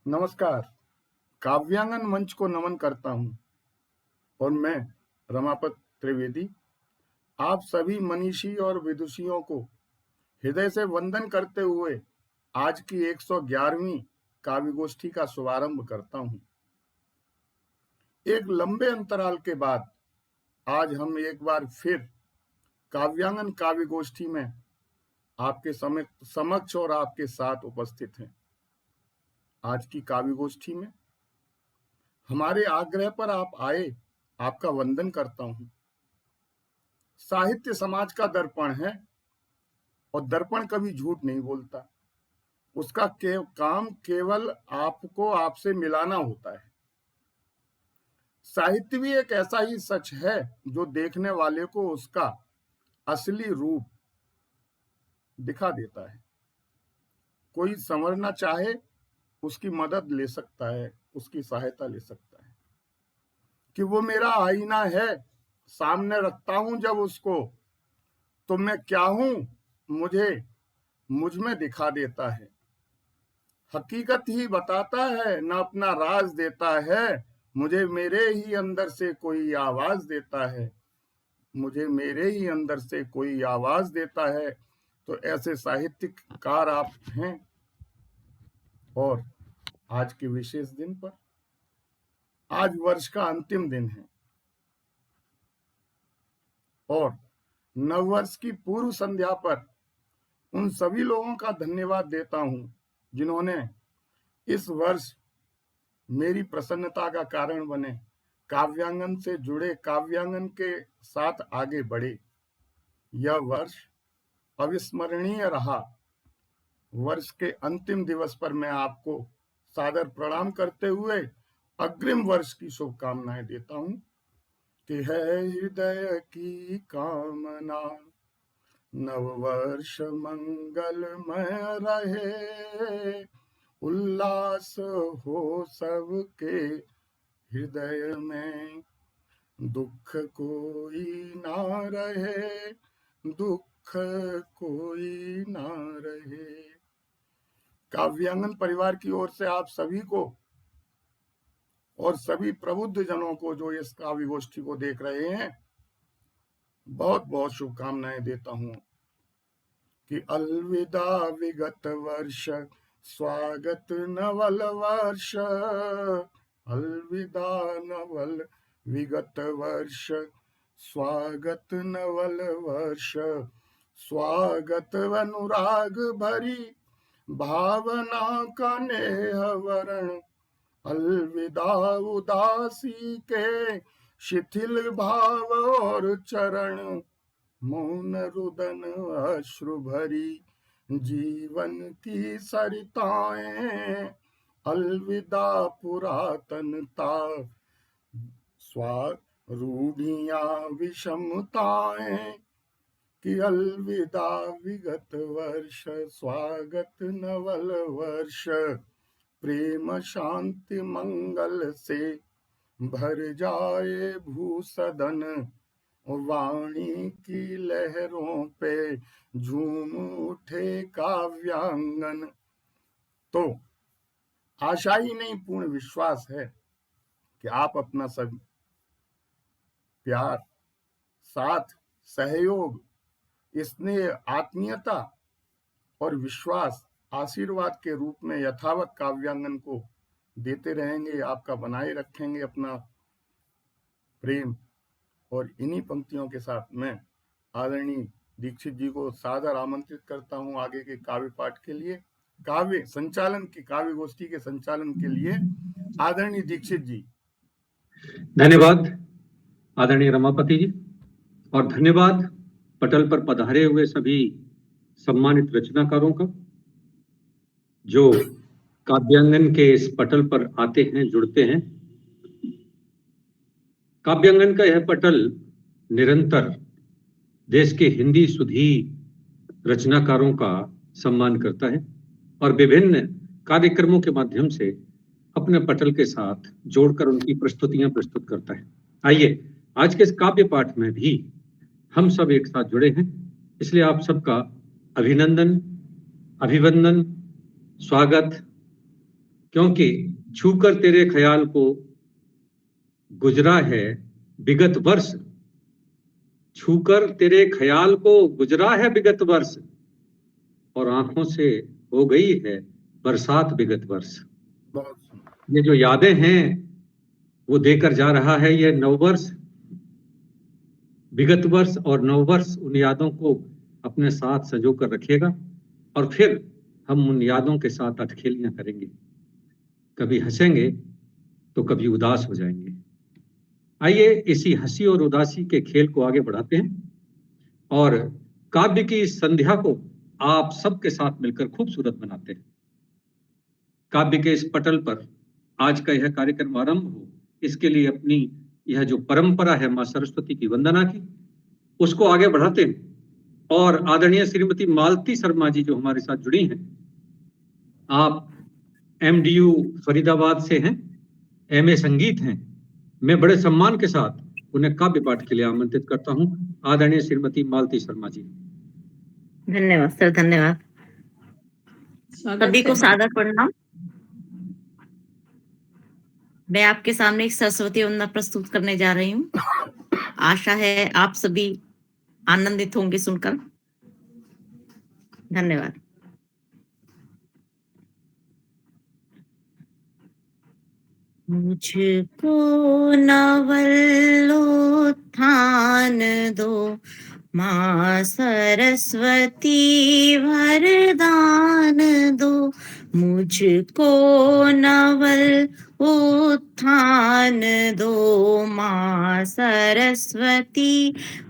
नमस्कार। काव्यांगन मंच को नमन करता हूँ और मैं रमापत त्रिवेदी आप सभी मनीषी और विदुषियों को हृदय से वंदन करते हुए आज की 111वीं काव्य गोष्ठी का शुभारंभ करता हूँ। एक लंबे अंतराल के बाद आज हम एक बार फिर काव्यांगन काव्य गोष्ठी में आपके समक्ष और आपके साथ उपस्थित हैं। आज की काव्य गोष्ठी में हमारे आग्रह पर आप आए, आपका वंदन करता हूं। साहित्य समाज का दर्पण है और दर्पण कभी झूठ नहीं बोलता। उसका काम केवल आपको आपसे मिलाना होता है। साहित्य भी एक ऐसा ही सच है जो देखने वाले को उसका असली रूप दिखा देता है। कोई समझना चाहे उसकी मदद ले सकता है, उसकी सहायता ले सकता है कि वो मेरा आईना है, सामने रखता हूं जब उसको तो मैं क्या हूं मुझे मुझ में दिखा देता है। हकीकत ही बताता है, न अपना राज देता है। मुझे मेरे ही अंदर से कोई आवाज देता है, मुझे मेरे ही अंदर से कोई आवाज देता है। तो ऐसे साहित्यकार आप हैं। और आज के विशेष दिन पर, आज वर्ष का अंतिम दिन है और नववर्ष की पूर्व संध्या पर उन सभी लोगों का धन्यवाद देता हूं जिन्होंने इस वर्ष मेरी प्रसन्नता का कारण बने, काव्यांगन से जुड़े, काव्यांगन के साथ आगे बढ़े। यह वर्ष अविस्मरणीय रहा। वर्ष के अंतिम दिवस पर मैं आपको सादर प्रणाम करते हुए अग्रिम वर्ष की शुभकामनाएं देता हूं कि है हृदय की कामना नववर्ष मंगलमय रहे, उल्लास हो सबके हृदय में, दुख कोई ना रहे, दुख कोई ना रहे। काव्यांगन परिवार की ओर से आप सभी को और सभी प्रबुद्ध जनों को जो इस काव्य गोष्ठी को देख रहे हैं, बहुत बहुत शुभकामनाएं देता हूं कि अलविदा विगत वर्ष, स्वागत नवल वर्ष। अलविदा नवल विगत वर्ष, स्वागत नवल वर्ष। स्वागत अनुराग भरी भावना का नेह वरण, अलविदा उदासी के शिथिल भाव और चरण। मौन रुदन अश्रु भरी जीवन की सरिताएं, अलविदा पुरातनता रूढ़ियां विषमताएं, कि अलविदा विगत वर्ष, स्वागत नवल वर्ष। प्रेम शांति मंगल से भर जाए भूसदन, वाणी की लहरों पे झूम उठे काव्यांगन। तो आशा ही नहीं, पूर्ण विश्वास है कि आप अपना सब प्यार, साथ, सहयोग, स्नेह, आत्मीयता और विश्वास आशीर्वाद के रूप में यथावत काव्यांगन को देते रहेंगे, आपका बनाए रखेंगे अपना प्रेम। और इन्हीं पंक्तियों के साथ मैं आदरणीय दीक्षित जी को सादर आमंत्रित करता हूं आगे के काव्य पाठ के लिए, काव्य संचालन की, काव्य गोष्ठी के संचालन के लिए आदरणीय दीक्षित जी। धन्यवाद आदरणीय रमापति जी, और धन्यवाद पटल पर पधारे हुए सभी सम्मानित रचनाकारों का जो काव्यांगन के इस पटल पर आते हैं, जुड़ते हैं। काव्यांगन का यह पटल निरंतर देश के हिंदी सुधी रचनाकारों का सम्मान करता है और विभिन्न कार्यक्रमों के माध्यम से अपने पटल के साथ जोड़कर उनकी प्रस्तुतियां प्रस्तुत करता है। आइए आज के इस काव्य पाठ में भी हम सब एक साथ जुड़े हैं, इसलिए आप सबका अभिनंदन, अभिवंदन, स्वागत क्योंकि छूकर तेरे ख्याल को गुजरा है विगत वर्ष, छूकर तेरे ख्याल को गुजरा है विगत वर्ष, और आंखों से हो गई है बरसात विगत वर्ष। ये जो यादें हैं वो देकर जा रहा है ये नववर्ष, विगत वर्ष और नववर्ष उन यादों को अपने साथ संजो कर रखेगा, और फिर हम उन यादों के साथ अटखेलियां करेंगे, कभी हंसेंगे तो कभी उदास हो जाएंगे। आइए इसी हंसी और उदासी के खेल को आगे बढ़ाते हैं और काव्य की इस संध्या को आप सबके साथ मिलकर खूबसूरत बनाते हैं। काव्य के इस पटल पर आज का यह कार्यक्रम आरंभ हो, इसके लिए अपनी यह जो परंपरा है मां सरस्वती की वंदना की, उसको आगे बढ़ाते हैं। और आदरणीय श्रीमती मालती शर्मा जी जो हमारे साथ जुड़ी हैं, आप MDU फरीदाबाद से हैं, MA संगीत हैं। मैं बड़े सम्मान के साथ उन्हें काव्य पाठ के लिए आमंत्रित करता हूं। आदरणीय श्रीमती मालती शर्मा जी। धन्यवाद सर, धन्यवाद। सभी को सादर प्रणाम। मैं आपके सामने एक सरस्वती वंदना प्रस्तुत करने जा रही हूँ। आशा है आप सभी आनंदित होंगे सुनकर। धन्यवाद। मुझको नवलोत्थान दो माँ सरस्वती वरदान दो, मुझको नवल उत्थान दो माँ सरस्वती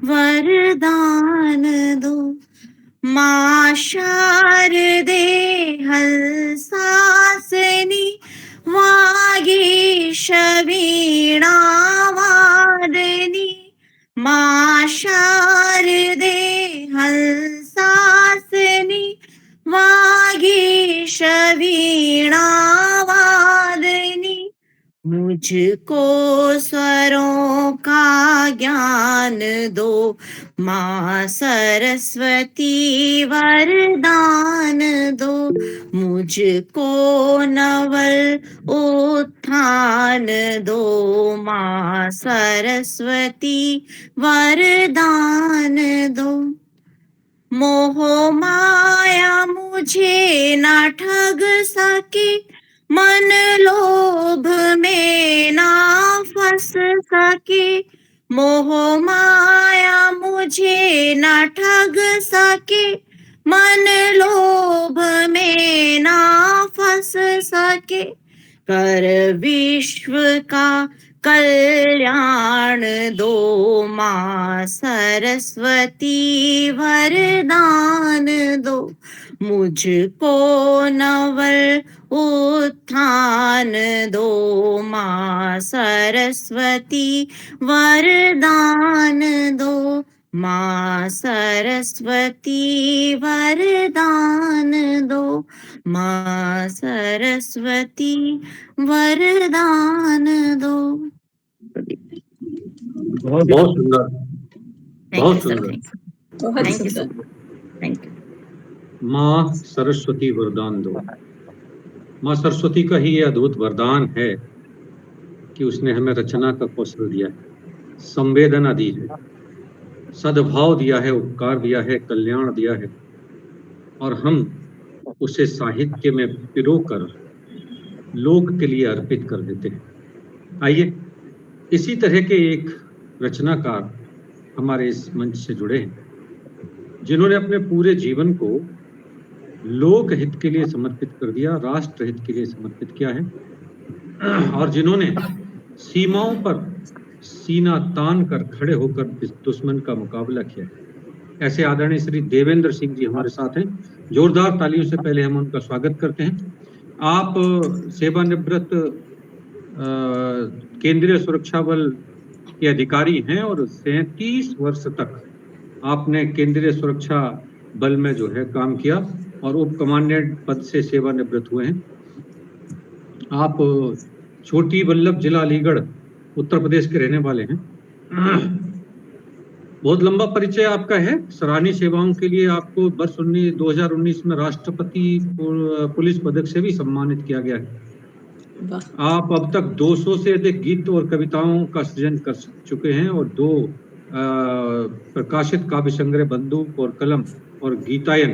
वरदान दो। माँ शारदे हंसासिनी वागीश वीणा वादिनी, माँ शारदे हंसासिनी वागीश वीणा वादिनी, मुझको स्वरों का ज्ञान दो माँ सरस्वती वरदान दो, मुझको नवल उत्थान दो माँ सरस्वती वरदान दो। मोह माया मुझे न ठग सके, मन लोभ में ना फंस सके, मोह माया मुझे न ठग सके, मन लोभ में ना फंस सके, कर विश्व का कल्याण दो माँ सरस्वती वरदान दो, मुझको नवल उत्थान दो माँ सरस्वती वरदान दो, माँ सरस्वती वरदान दो, माँ सरस्वती वरदान दो। बहुत सुंदर, बहुत सुंदर, thank you sir, thank you. माँ सरस्वती वरदान दो। माँ सरस्वती का ही ये अद्भुत वरदान है कि उसने हमें रचना का कौशल दिया है, संवेदना दी है, सद्भाव दिया है, उपकार दिया है, कल्याण दिया है, और हम उसे साहित्य में पिरोकर लोक के लिए अर्पित कर देते हैं। आइए इसी तरह के एक रचनाकार हमारे इस मंच से जुड़े हैं, जिन्होंने अपने पूरे जीवन को लोक हित के लिए समर्पित कर दिया, राष्ट्र हित के लिए समर्पित किया है, और जिन्होंने सीमाओं पर सीना तान कर खड़े होकर इस दुश्मन का मुकाबला किया है। ऐसे आदरणीय श्री देवेंद्र सिंह जी हमारे साथ हैं। जोरदार तालियों से पहले हम उनका स्वागत करते हैं। आप सेवानिवृत्त केंद्रीय सुरक्षा बल के अधिकारी हैं और 37 वर्ष तक आपने केंद्रीय सुरक्षा बल में जो है काम किया और उप कमांडेंट पद से सेवानिवृत्त हुए हैं। आप छोटी बल्लभ जिला अलीगढ़ उत्तर प्रदेश के रहने वाले हैं। बहुत लंबा परिचय आपका है। सराहनीय सेवाओं के लिए आपको वर्ष 2019 में राष्ट्रपति पुलिस पदक से भी सम्मानित किया गया है। वाह। आप अब तक 200 से अधिक गीत और कविताओं का सृजन कर चुके हैं और 2 प्रकाशित काव्य संग्रह बंदूक और कलम और गीतायन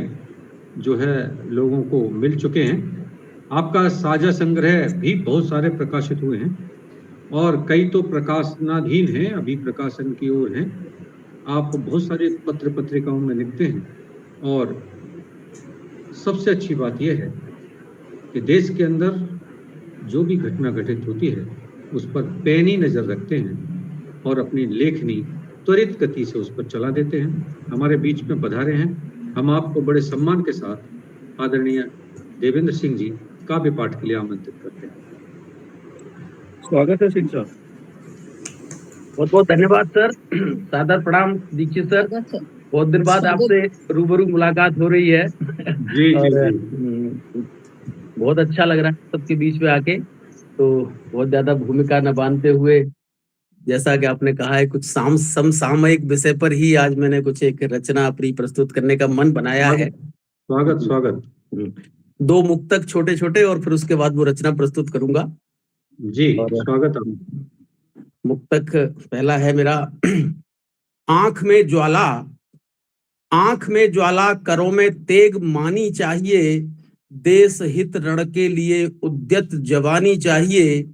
जो है लोगों को मिल चुके हैं। आपका साझा संग्रह भी बहुत सारे प्रकाशित हुए हैं और कई तो प्रकाशनाधीन हैं, अभी प्रकाशन की ओर हैं। आप बहुत सारे पत्र पत्रिकाओं में लिखते हैं और सबसे अच्छी बात यह है कि देश के अंदर जो भी घटना घटित होती है उस पर पैनी नजर रखते हैं और अपनी लेखनी त्वरित गति से उस पर चला देते हैं। हमारे बीच में पधारे हैं। हम आपको बड़े सम्मान के साथ आदरणीय देवेंद्र सिंह जी काव्य पाठ के लिए आमंत्रित करते हैं। स्वागत है सिंह साहब। बहुत बहुत धन्यवाद सर। सादर प्रणाम दीक्षित सर। बहुत दिन बाद आपसे रूबरू मुलाकात हो रही है। जी और जी जी। बहुत अच्छा लग रहा है सबके बीच में आके। तो बहुत ज्यादा भूमिका न बांधते हुए, जैसा कि आपने कहा है, कुछ समसामयिक विषय पर ही आज मैंने कुछ एक रचना अपनी प्रस्तुत करने का मन बनाया है। स्वागत स्वागत। 2 मुक्तक छोटे छोटे और फिर उसके बाद वो रचना प्रस्तुत करूंगा। जी स्वागत। मुक्तक पहला है मेरा। आंख में ज्वाला, आंख में ज्वाला, करों में तेग मानी चाहिए, देश हित रण के लिए उद्यत जवानी चाहिए।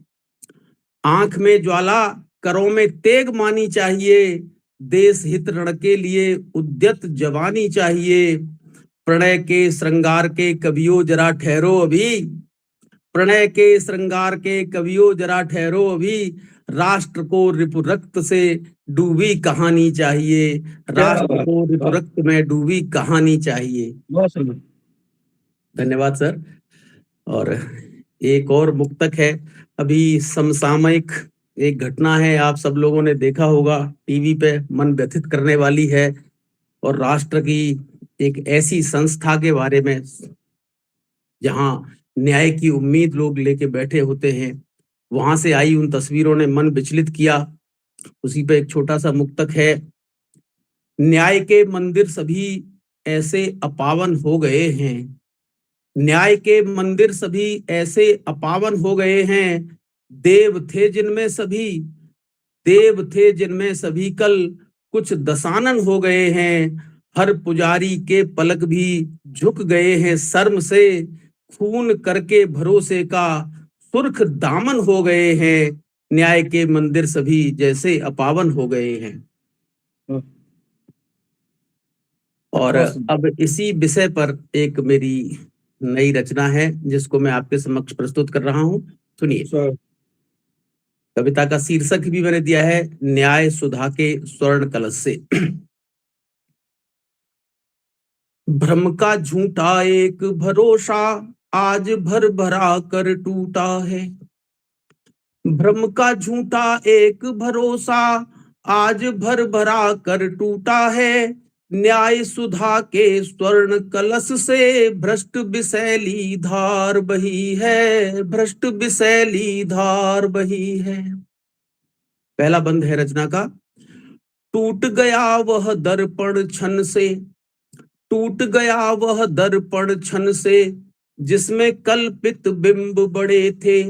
आंख में ज्वाला, करों में तेग मानी चाहिए, देश हित रण के लिए उद्यत जवानी चाहिए। प्रणय के श्रृंगार के कवियों जरा ठहरो अभी, प्रणय के श्रृंगार के कवियों जरा ठहरो अभी, राष्ट्र को रिपु रक्त से डूबी कहानी चाहिए, राष्ट्र को रिपु रक्त में डूबी कहानी चाहिए। धन्यवाद सर। और एक और मुक्तक है, अभी समसामयिक एक घटना है, आप सब लोगों ने देखा होगा टीवी पे, मन व्यथित करने वाली है, और राष्ट्र की एक ऐसी संस्था के बारे में जहां न्याय की उम्मीद लोग लेके बैठे होते हैं, वहां से आई उन तस्वीरों ने मन विचलित किया। उसी पे एक छोटा सा मुक्तक है। न्याय के मंदिर सभी ऐसे अपावन हो गए हैं, न्याय के मंदिर सभी ऐसे अपावन हो गए हैं, देव थे जिनमें सभी, देव थे जिनमें सभी कल कुछ दशानन हो गए हैं, हर पुजारी के पलक भी झुक गए हैं शर्म से, खून करके भरोसे का सुर्ख दामन हो गए हैं, न्याय के मंदिर सभी जैसे अपावन हो गए हैं। और अब इसी विषय पर एक मेरी नई रचना है जिसको मैं आपके समक्ष प्रस्तुत कर रहा हूं। सुनिए। कविता का शीर्षक भी मैंने दिया है न्याय सुधा के स्वर्ण कलश से। भ्रम का झूठा एक भरोसा आज भर भरा कर टूटा है, भ्रम का झूठा एक भरोसा आज भर भरा कर टूटा है, न्याय सुधा के स्वर्ण कलश से भ्रष्ट विषैली धार बही है, भ्रष्ट विषैली धार बही है। पहला बंद है रचना का। टूट गया वह दर्पण क्षण से, टूट गया वह दर्पण क्षण से, जिसमें कल्पित बिंब बड़े थे,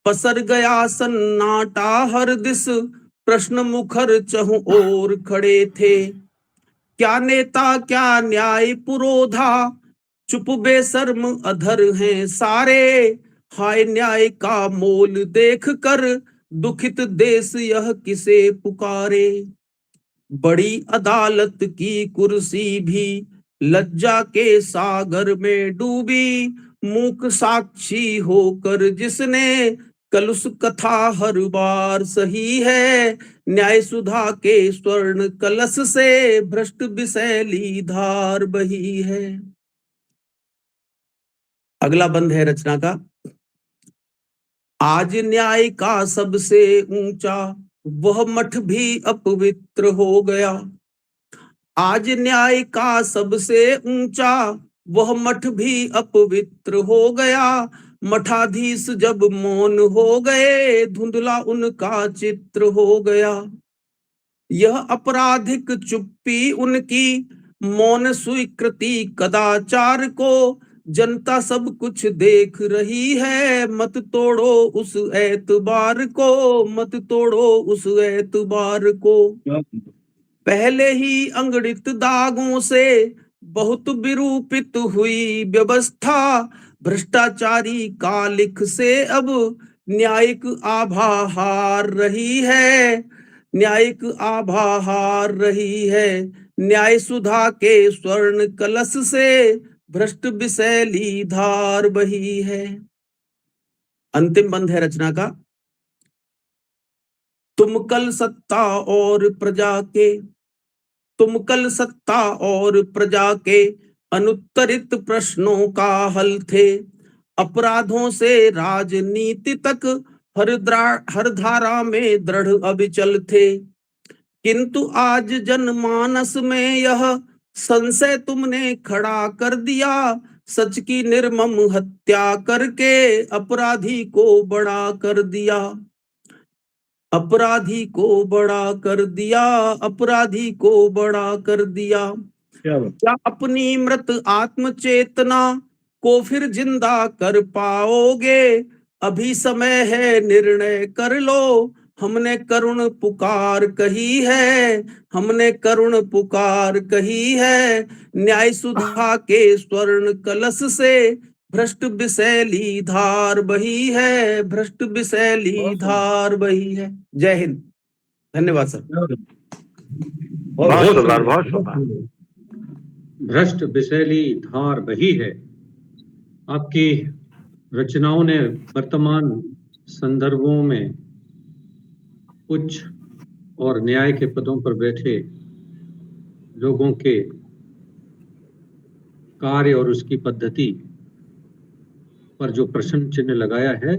पसर गया सन्नाटा हर दिस, प्रश्न मुखर चहुं ओर खड़े थे, क्या नेता क्या न्याय पुरोधा, चुप बेशर्म अधर हैं सारे, हाय न्याय का मोल देख कर दुखित देश यह किसे पुकारे, बड़ी अदालत की कुर्सी भी लज्जा के सागर में डूबी, मूक साक्षी होकर जिसने कलुष कथा हर बार सही है, न्याय सुधा के स्वर्ण कलश से भ्रष्ट विषैली धार बही है। अगला बंद है रचना का। आज न्याय का सबसे ऊंचा वह मठ भी अपवित्र हो गया, आज न्याय का सबसे ऊंचा वह मठ भी अपवित्र हो गया, मठाधीश जब मौन हो गए धुंधला उनका चित्र हो गया, यह अपराधिक चुप्पी उनकी मौन स्वीकृति कदाचार को जनता सब कुछ देख रही है, मत तोड़ो उस एतबार को, मत तोड़ो उस एतबार को। पहले ही अंगड़ित दागों से बहुत विरूपित हुई व्यवस्था, भ्रष्टाचारी कालिख से अब न्यायिक आभा हार रही है, न्यायिक आभा हार रही है। न्याय सुधा के स्वर्ण कलश से भ्रष्ट विषैली धार बही है। अंतिम बंद है रचना का। तुम कल सत्ता और प्रजा के, तुम कल सत्ता और प्रजा के अनुत्तरित प्रश्नों का हल थे, अपराधों से राजनीति तक हर धारा में दृढ़ अविचल थे। किंतु आज जनमानस में यह संशय तुमने खड़ा कर दिया, सच की निर्मम हत्या करके अपराधी को बड़ा कर दिया, अपराधी को बड़ा कर दिया, अपराधी को बड़ा कर दिया। क्या अपनी मृत आत्म चेतना को फिर जिंदा कर पाओगे? अभी समय है, निर्णय कर लो। हमने करुण पुकार कही है, हमने करुण पुकार कही है। न्याय सुधा के स्वर्ण कलश से भ्रष्ट विषैली धार बही है, भ्रष्ट विषैली धार बही है। जय हिंद। धन्यवाद सर। बहुत सुंदर, बहुत सुंदर। भ्रष्ट विषैली धार बही है। आपकी रचनाओं ने वर्तमान संदर्भों में उच्च और न्याय के पदों पर बैठे लोगों के कार्य और उसकी पद्धति पर जो प्रश्न चिन्ह लगाया है,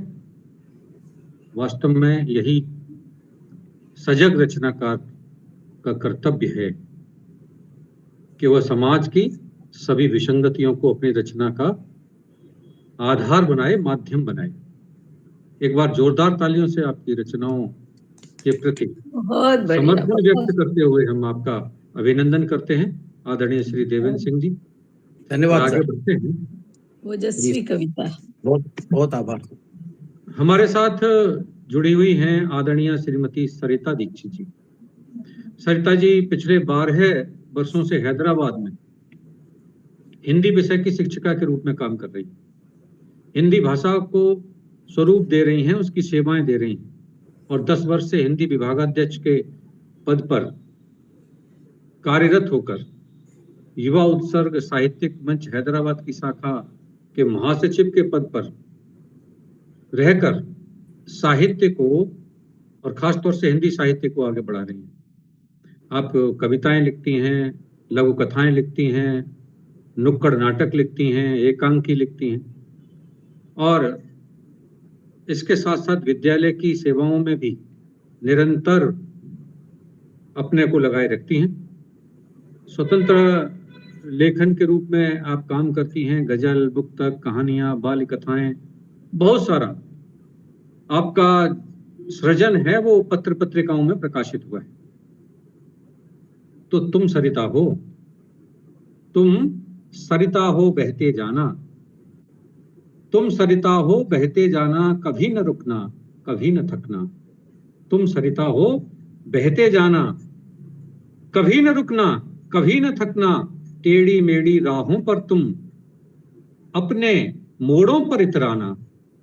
वास्तव में यही सजग रचनाकार का कर्तव्य है कि वह समाज की सभी विसंगतियों को अपनी रचना का आधार बनाए, माध्यम बनाए। एक बार जोरदार तालियों से आपकी रचनाओं के प्रति समर्थन व्यक्त करते हुए हम आपका अभिनंदन करते हैं, आदरणीय श्री देवेंद्र सिंह जी। धन्यवाद आगे सर। बढ़ते हैं। ओजस्वी कविता। बहुत बहुत आभार। हमारे साथ जुड़ी हुई हैं आदरणीय श्रीमती सरिता दीक्षित जी। सरिता जी पिछले 12 वर्षों से हैदराबाद में हिंदी विषय की शिक्षिका के रूप में काम कर रही हैं। हिंदी भाषा को स्वरूप दे रही हैं, उसकी सेवाएं दे रही हैं, और 10 वर्ष से हिंदी विभागाध्यक्ष के पद पर कार्यरत होकर युवा उत्सर्ग साहित्यिक मंच हैदराबाद की शाखा के महासचिव के पद पर रहकर साहित्य को और खासतौर से हिंदी साहित्य को आगे बढ़ा रही हैं। आप कविताएं लिखती हैं, लघु कथाएं लिखती हैं, नुक्कड़ नाटक लिखती हैं, एकांकी लिखती हैं, और इसके साथ साथ विद्यालय की सेवाओं में भी निरंतर अपने को लगाए रखती हैं। स्वतंत्र लेखन के रूप में आप काम करती हैं, गजल, मुक्तक, कहानियां, बाल कथाएं, बहुत सारा आपका सृजन है वो पत्र पत्रिकाओं में प्रकाशित हुआ है। तो तुम सरिता हो, तुम सरिता हो बहते जाना, तुम सरिता हो बहते जाना, कभी न रुकना, कभी न थकना। तुम सरिता हो बहते जाना, कभी न रुकना, कभी न थकना। टेढ़ी मेढ़ी राहों पर तुम अपने मोड़ों पर इतराना।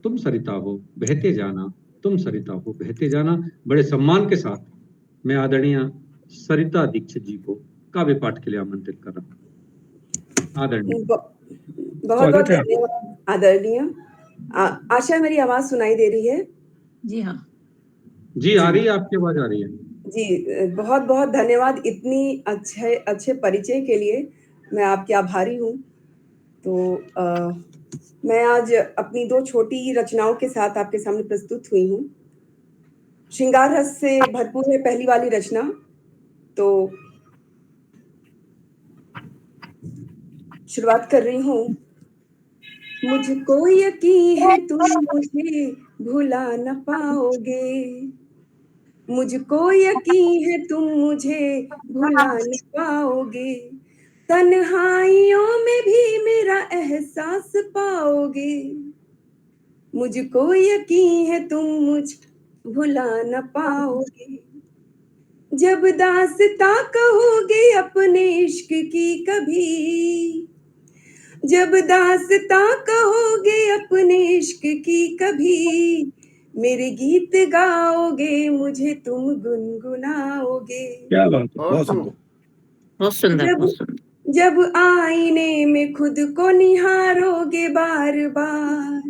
तुम सरिता हो बहते जाना, तुम सरिता हो बहते जाना। बड़े सम्मान के साथ मैं आदरणीय सरिता दीक्षित जी को काव्य पाठ के लिए आमंत्रित कर रहा हूँ। आदरणीय। बहुत बहुत धन्यवाद आदरणीय। आशा है मेरी आवाज सुनाई दे रही है? जी हाँ जी आ रही है, आपकी आवाज आ रही है जी। बहुत बहुत धन्यवाद इतनी अच्छे परिचय के लिए, मैं आपकी आभारी हूँ। तो मैं आज अपनी 2 छोटी रचनाओं के साथ आपके सामने प्रस्तुत हुई हूँ। श्रृंगार रस से भरपूर है पहली वाली रचना। तो शुरुआत कर रही हूँ। मुझको यकीन है तुम मुझे भुला न पाओगे, मुझको यकीन है तुम मुझे भुला न पाओगे। तन्हाइयों में भी मेरा एहसास पाओगे, मुझको यकीन है तुम मुझ भुला न पाओगे। जब दास्तां कहोगे अपने इश्क की कभी, जब दास्तां कहोगे अपने इश्क की कभी, मेरे गीत गाओगे मुझे तुम गुनगुनाओगे। क्या बात है, बहुत बहुत खूब। सुंदर। बहुत सुंदर, जब बहुत सुंदर। जब आईने में खुद को निहारोगे बार बार,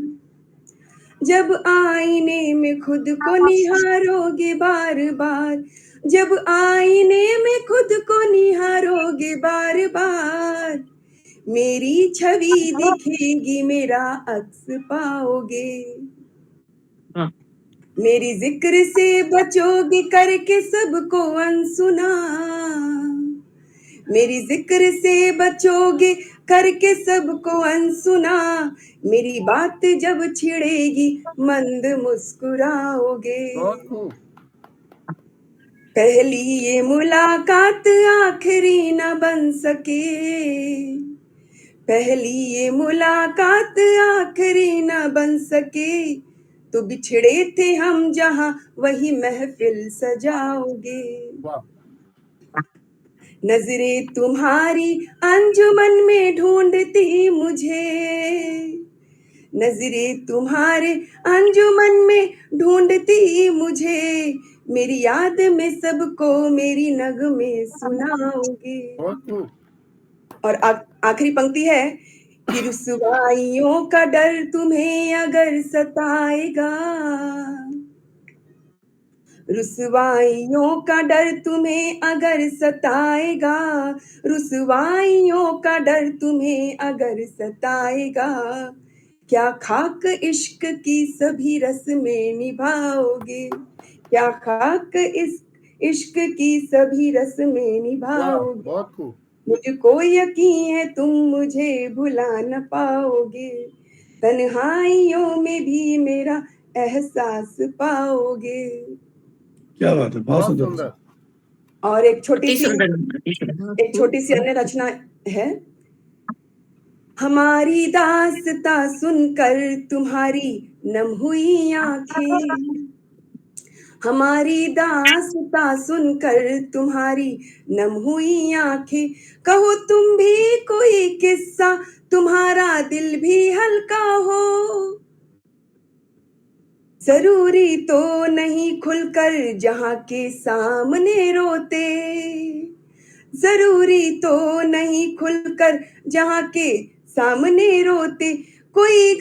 जब आईने में खुद को निहारोगे बार बार, जब आईने में खुद को निहारोगे बार बार, मेरी छवि दिखेगी मेरा अक्स पाओगे। वाह, मेरी जिक्र से बचोगे करके सबको अनसुना, मेरी जिक्र से बचोगे करके सबको अनसुना, मेरी बात जब छिड़ेगी मंद मुस्कुराओगे। बहुत खूब। पहली ये मुलाकात आखिरी न बन सके, पहली ये मुलाकात आखिरी न बन सके, तो बिछड़े थे हम जहां वही महफिल सजाओगे। वाह। नजरें तुम्हारी अंजुमन में ढूंढती मुझे, नजरें तुम्हारे अंजुमन में ढूंढती मुझे, मेरी याद में सबको मेरी नगमे सुनाओगे। बहुत खूब। और आखिरी पंक्ति है कि रुसवाइयों का डर तुम्हें अगर सताएगा, रुसवाइयों का डर तुम्हें अगर सताएगा, रुसवाइयों का डर तुम्हें अगर सताएगा, क्या खाक इश्क की सभी रस्में निभाओगे, क्या खाक इस इश्क की सभी रस्में वाह, निभाओगे। बहुत खूब। मुझको यकीन है तुम मुझे भुला न पाओगे, तन्हाइयों में भी मेरा एहसास पाओगे। क्या बात है, बहुत बहुत सुंदर। सुंदर। और एक छोटी अति सी सुंदर नंबर, अति सुंदर। एक छोटी सी अन्य रचना है। हमारी दास्तां सुनकर तुम्हारी नम हुई आंखें, हमारी दास्तां सुनकर तुम्हारी नम हुई आंखें, कहो तुम भी कोई किस्सा तुम्हारा दिल भी हल्का हो, जरूरी तो नहीं खुलकर जहां के सामने रोते, जरूरी तो नहीं खुलकर जहां के सामने रोते, कोई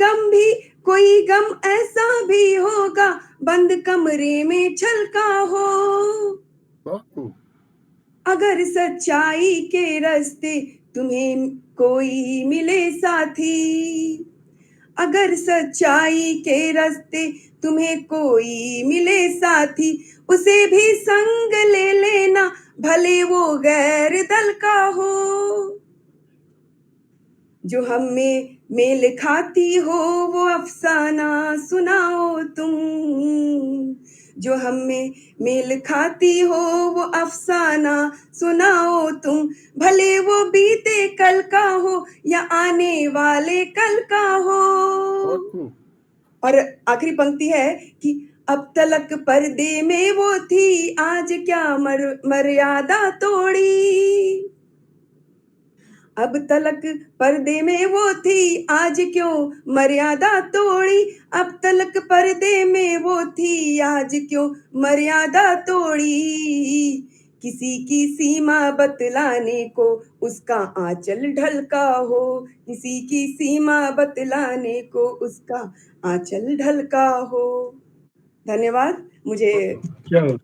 गम ऐसा भी होगा बंद कमरे में छलका हो। बहुत खूब। अगर सच्चाई के रास्ते तुम्हें कोई मिले साथी, अगर सच्चाई के रास्ते तुम्हें कोई मिले साथी, उसे भी संग ले लेना भले वो गैर दल का हो। जो हमें मेल खाती हो वो अफसाना सुनाओ तुम, जो हमें मेल खाती हो वो अफसाना सुनाओ तुम, भले वो बीते कल का हो या आने वाले कल का हो। बहुत खूब। और आखिरी पंक्ति है कि अब तलक पर्दे में वो थी आज क्या मर्यादा तोड़ी, अब तलक पर्दे में वो थी आज क्यों मर्यादा तोड़ी, अब तलक पर्दे में वो थी आज क्यों मर्यादा तोड़ी, किसी की सीमा बतलाने को उसका आंचल ढलका हो, किसी की सीमा बतलाने को उसका आंचल ढलका हो। धन्यवाद मुझे क्या बात,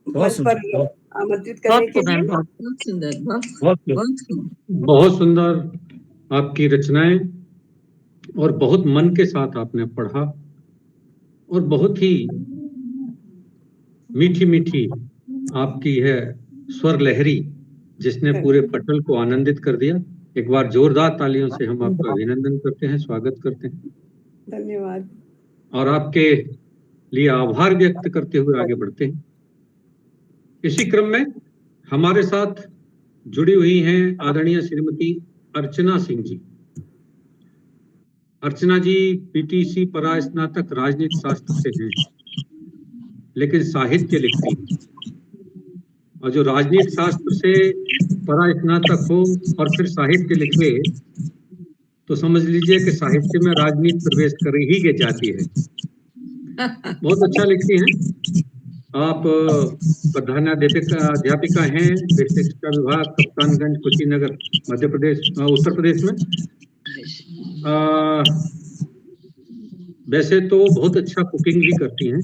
बहुत मंच पर सुंदर, आमंत्रित करने बहुत के सुंदर, लिए। बहुत सुंदर, बहुत बहुत सुंदर। बहुत सुंदर। बहुत सुंदर आपकी रचनाएं, और बहुत मन के साथ आपने पढ़ा, और बहुत ही मीठी मीठी आपकी है स्वर लहरी, जिसने पूरे पटल को आनंदित कर दिया। एक बार जोरदार तालियों से हम आपका अभिनंदन करते हैं, स्वागत करते हैं, धन्यवाद। और आपके लिए आभार व्यक्त करते हुए आगे बढ़ते हैं। इसी क्रम में हमारे साथ जुड़ी हुई हैं आदरणीय श्रीमती अर्चना सिंह जी। अर्चना जी पीटीसी परास्नातक राजनीति शास्त्र से हैं, लेकिन साहित्य लिखती हैं। और जो राजनीति शास्त्र से परास्नातक हो और फिर साहित्य लिखे तो समझ लीजिए कि साहित्य में राजनीति प्रवेश कर ही के जाती है। बहुत अच्छा लिखती हैं। आप प्रधानाध्यापिका हैं विषय शिक्षा विभाग, कप्तानगंज, कुशीनगर, मध्य प्रदेश, उत्तर प्रदेश में। वैसे तो बहुत अच्छा कुकिंग भी करती हैं,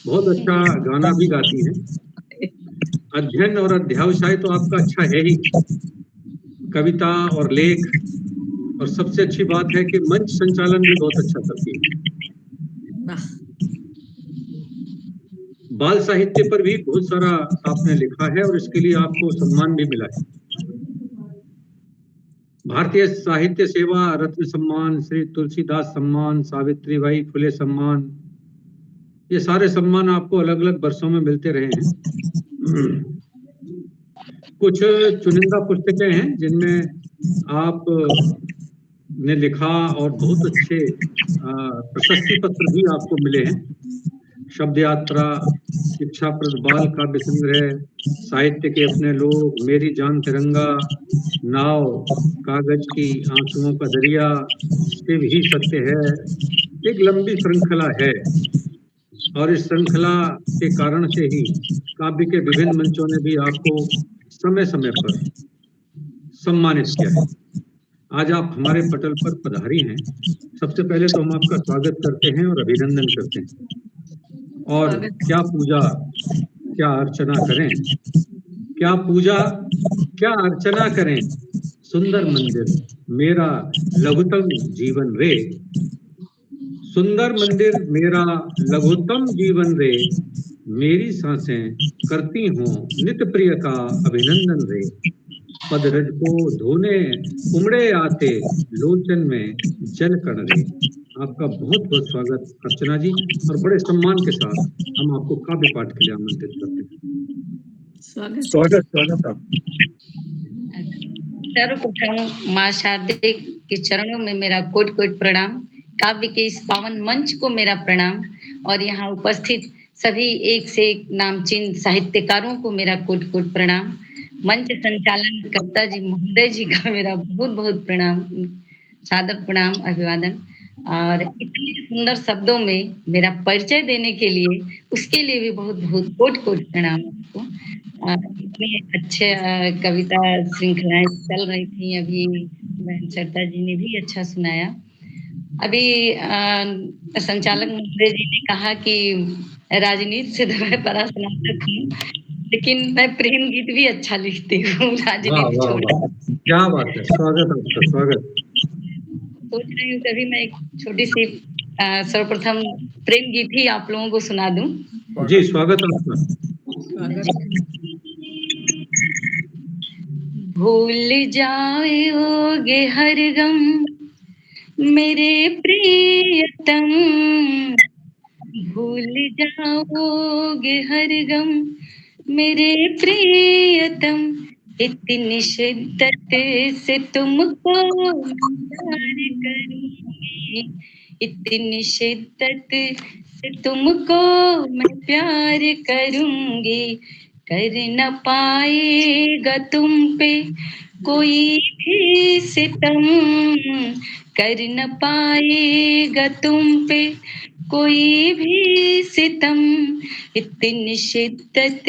बहुत अच्छा गाना भी गाती हैं। अध्ययन और अध्यावसाय तो आपका अच्छा है ही, कविता और लेख, और सबसे अच्छी बात है कि मंच संचालन भी बहुत अच्छा करती है। बाल साहित्य पर भी बहुत सारा आपने लिखा है और इसके लिए आपको सम्मान भी मिला है। भारतीय साहित्य सेवा रत्न सम्मान, श्री तुलसीदास सम्मान, सावित्रीबाई फुले सम्मान, ये सारे सम्मान आपको अलग अलग वर्षों में मिलते रहे हैं। कुछ चुनिंदा पुस्तकें हैं जिनमें आप ने लिखा और बहुत अच्छे प्रशस्ति पत्र भी आपको मिले हैं। शब्द यात्रा, शिक्षाप्रद बाल काव्य संग्रह, साहित्य के अपने लोग, मेरी जान तिरंगा, नाव, कागज की आंसुओं का दरिया, शिव ही सत्य है। एक लंबी श्रृंखला है और इस श्रृंखला के कारण से ही काव्य के विभिन्न मंचों ने भी आपको समय समय पर सम्मानित किया है। आज आप हमारे पटल पर पधारी हैं। सबसे पहले तो हम आपका स्वागत करते हैं और अभिनंदन करते हैं। और क्या पूजा क्या अर्चना करें, क्या पूजा क्या अर्चना करें, सुंदर मंदिर मेरा लघुतम जीवन रे, सुंदर मंदिर मेरा लघुतम जीवन रे, मेरी सांसें करती हूँ नित्य प्रिय का अभिनंदन रे, पद रज को धोने उमड़े आते लोचन में जल कण रे। आपका बहुत बहुत स्वागत अर्चना जी, और बड़े सम्मान के साथ हम आपको काव्य पाठ के लिए आमंत्रित करते हैं। स्वागत आप। सर्वप्रथम माँ शारदे के चरणों में मेरा कोटि कोटि प्रणाम, काव्य के इस पावन मंच को मेरा प्रणाम, और यहाँ उपस्थित सभी एक से एक नामचीन साहित्यकारों को मेरा कोटि कोटि प्रणाम। मंच संचालन कर्ता जी महोदय जी का मेरा बहुत बहुत प्रणाम, सादर प्रणाम, अभिवादन। और इतने सुंदर शब्दों में मेरा परिचय देने के लिए, उसके लिए भी बहुत बहुत कोटि कोटि प्रणाम आपको। इतनी अच्छे कविता श्रृंखलाएं चल रही थी, अभी बहन सरिता जी ने भी अच्छा सुनाया। अभी संचालक महोदय जी ने कहा कि राजनीति से तो मैं परास्नातक हूँ, लेकिन मैं प्रेम गीत भी अच्छा लिखती हूँ, राजनीति छोड़। क्या बात है, स्वागत आपका, स्वागत। सोच रही हूँ कभी मैं एक छोटी सी सर्वप्रथम प्रेम गीत ही आप लोगों को सुना दूं। जी स्वागत आपका। भूल जाओगे हर गम मेरे प्रियतम, भूल जाओगे हर गम मेरे प्रियतम, इतनी शिद्दत से तुमको प्यार करूंगी, इतनी शिद्दत से तुमको मैं प्यार करूंगी, कर न पाएगा तुम पे कोई भी सितम, कर न पाएगा तुम पे कोई भी सितम, इतनी शिद्दत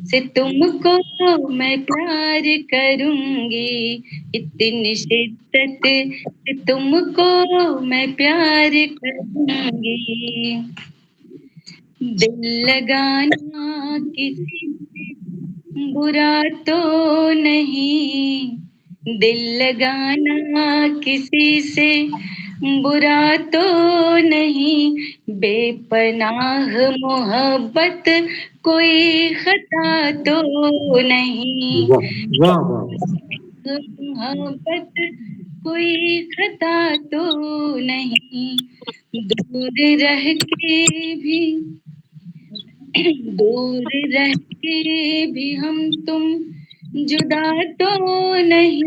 से तुमको मैं प्यार करूंगी, इतनी शिद्दत से तुमको मैं प्यार करूंगी, दिल लगाना किसी से बुरा तो नहीं, दिल लगाना किसी से बुरा तो नहीं, बेपनाह मोहब्बत कोई खता तो नहीं, वाह वाह, मोहब्बत कोई खता तो नहीं, दूर रह के भी दूर रह के भी हम तुम जुदा तो नहीं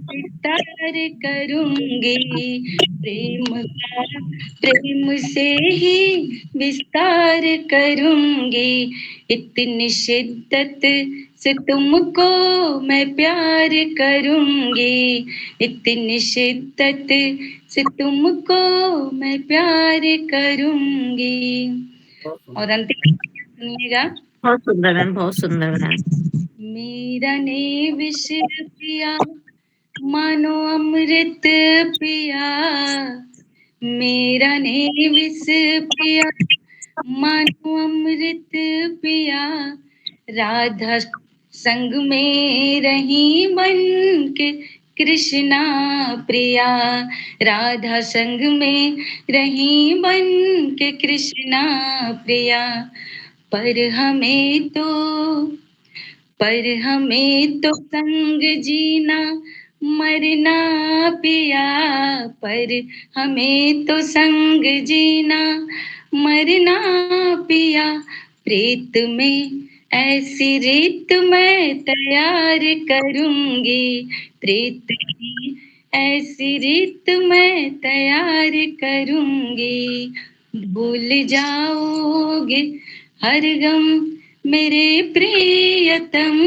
विस्तार करूंगी, प्रेम से ही विस्तार करूंगी, इतनी शिद्दत से तुमको मैं प्यार करूंगी, इतनी शिद्दत से तुमको मैं प्यार करूंगी। और अंतिम सुनिएगा। बहुत सुंदर मैम, बहुत सुंदर मैम। मेरा ने विष पिया मानो अमृत पिया, मेरा ने विष पिया मानो अमृत पिया, राधा संग में रही बन के कृष्णा प्रिया, राधा संग में रही बन के कृष्णा प्रिया, पर हमें तो संग जीना मरना पिया, पर हमें तो संग जीना मरना पिया, प्रीत में ऐसी रीत मैं तैयार करूंगी, प्रीत की ऐसी रीत मैं तैयार करूंगी, भूल जाओगे हर गम मेरे प्रियतम,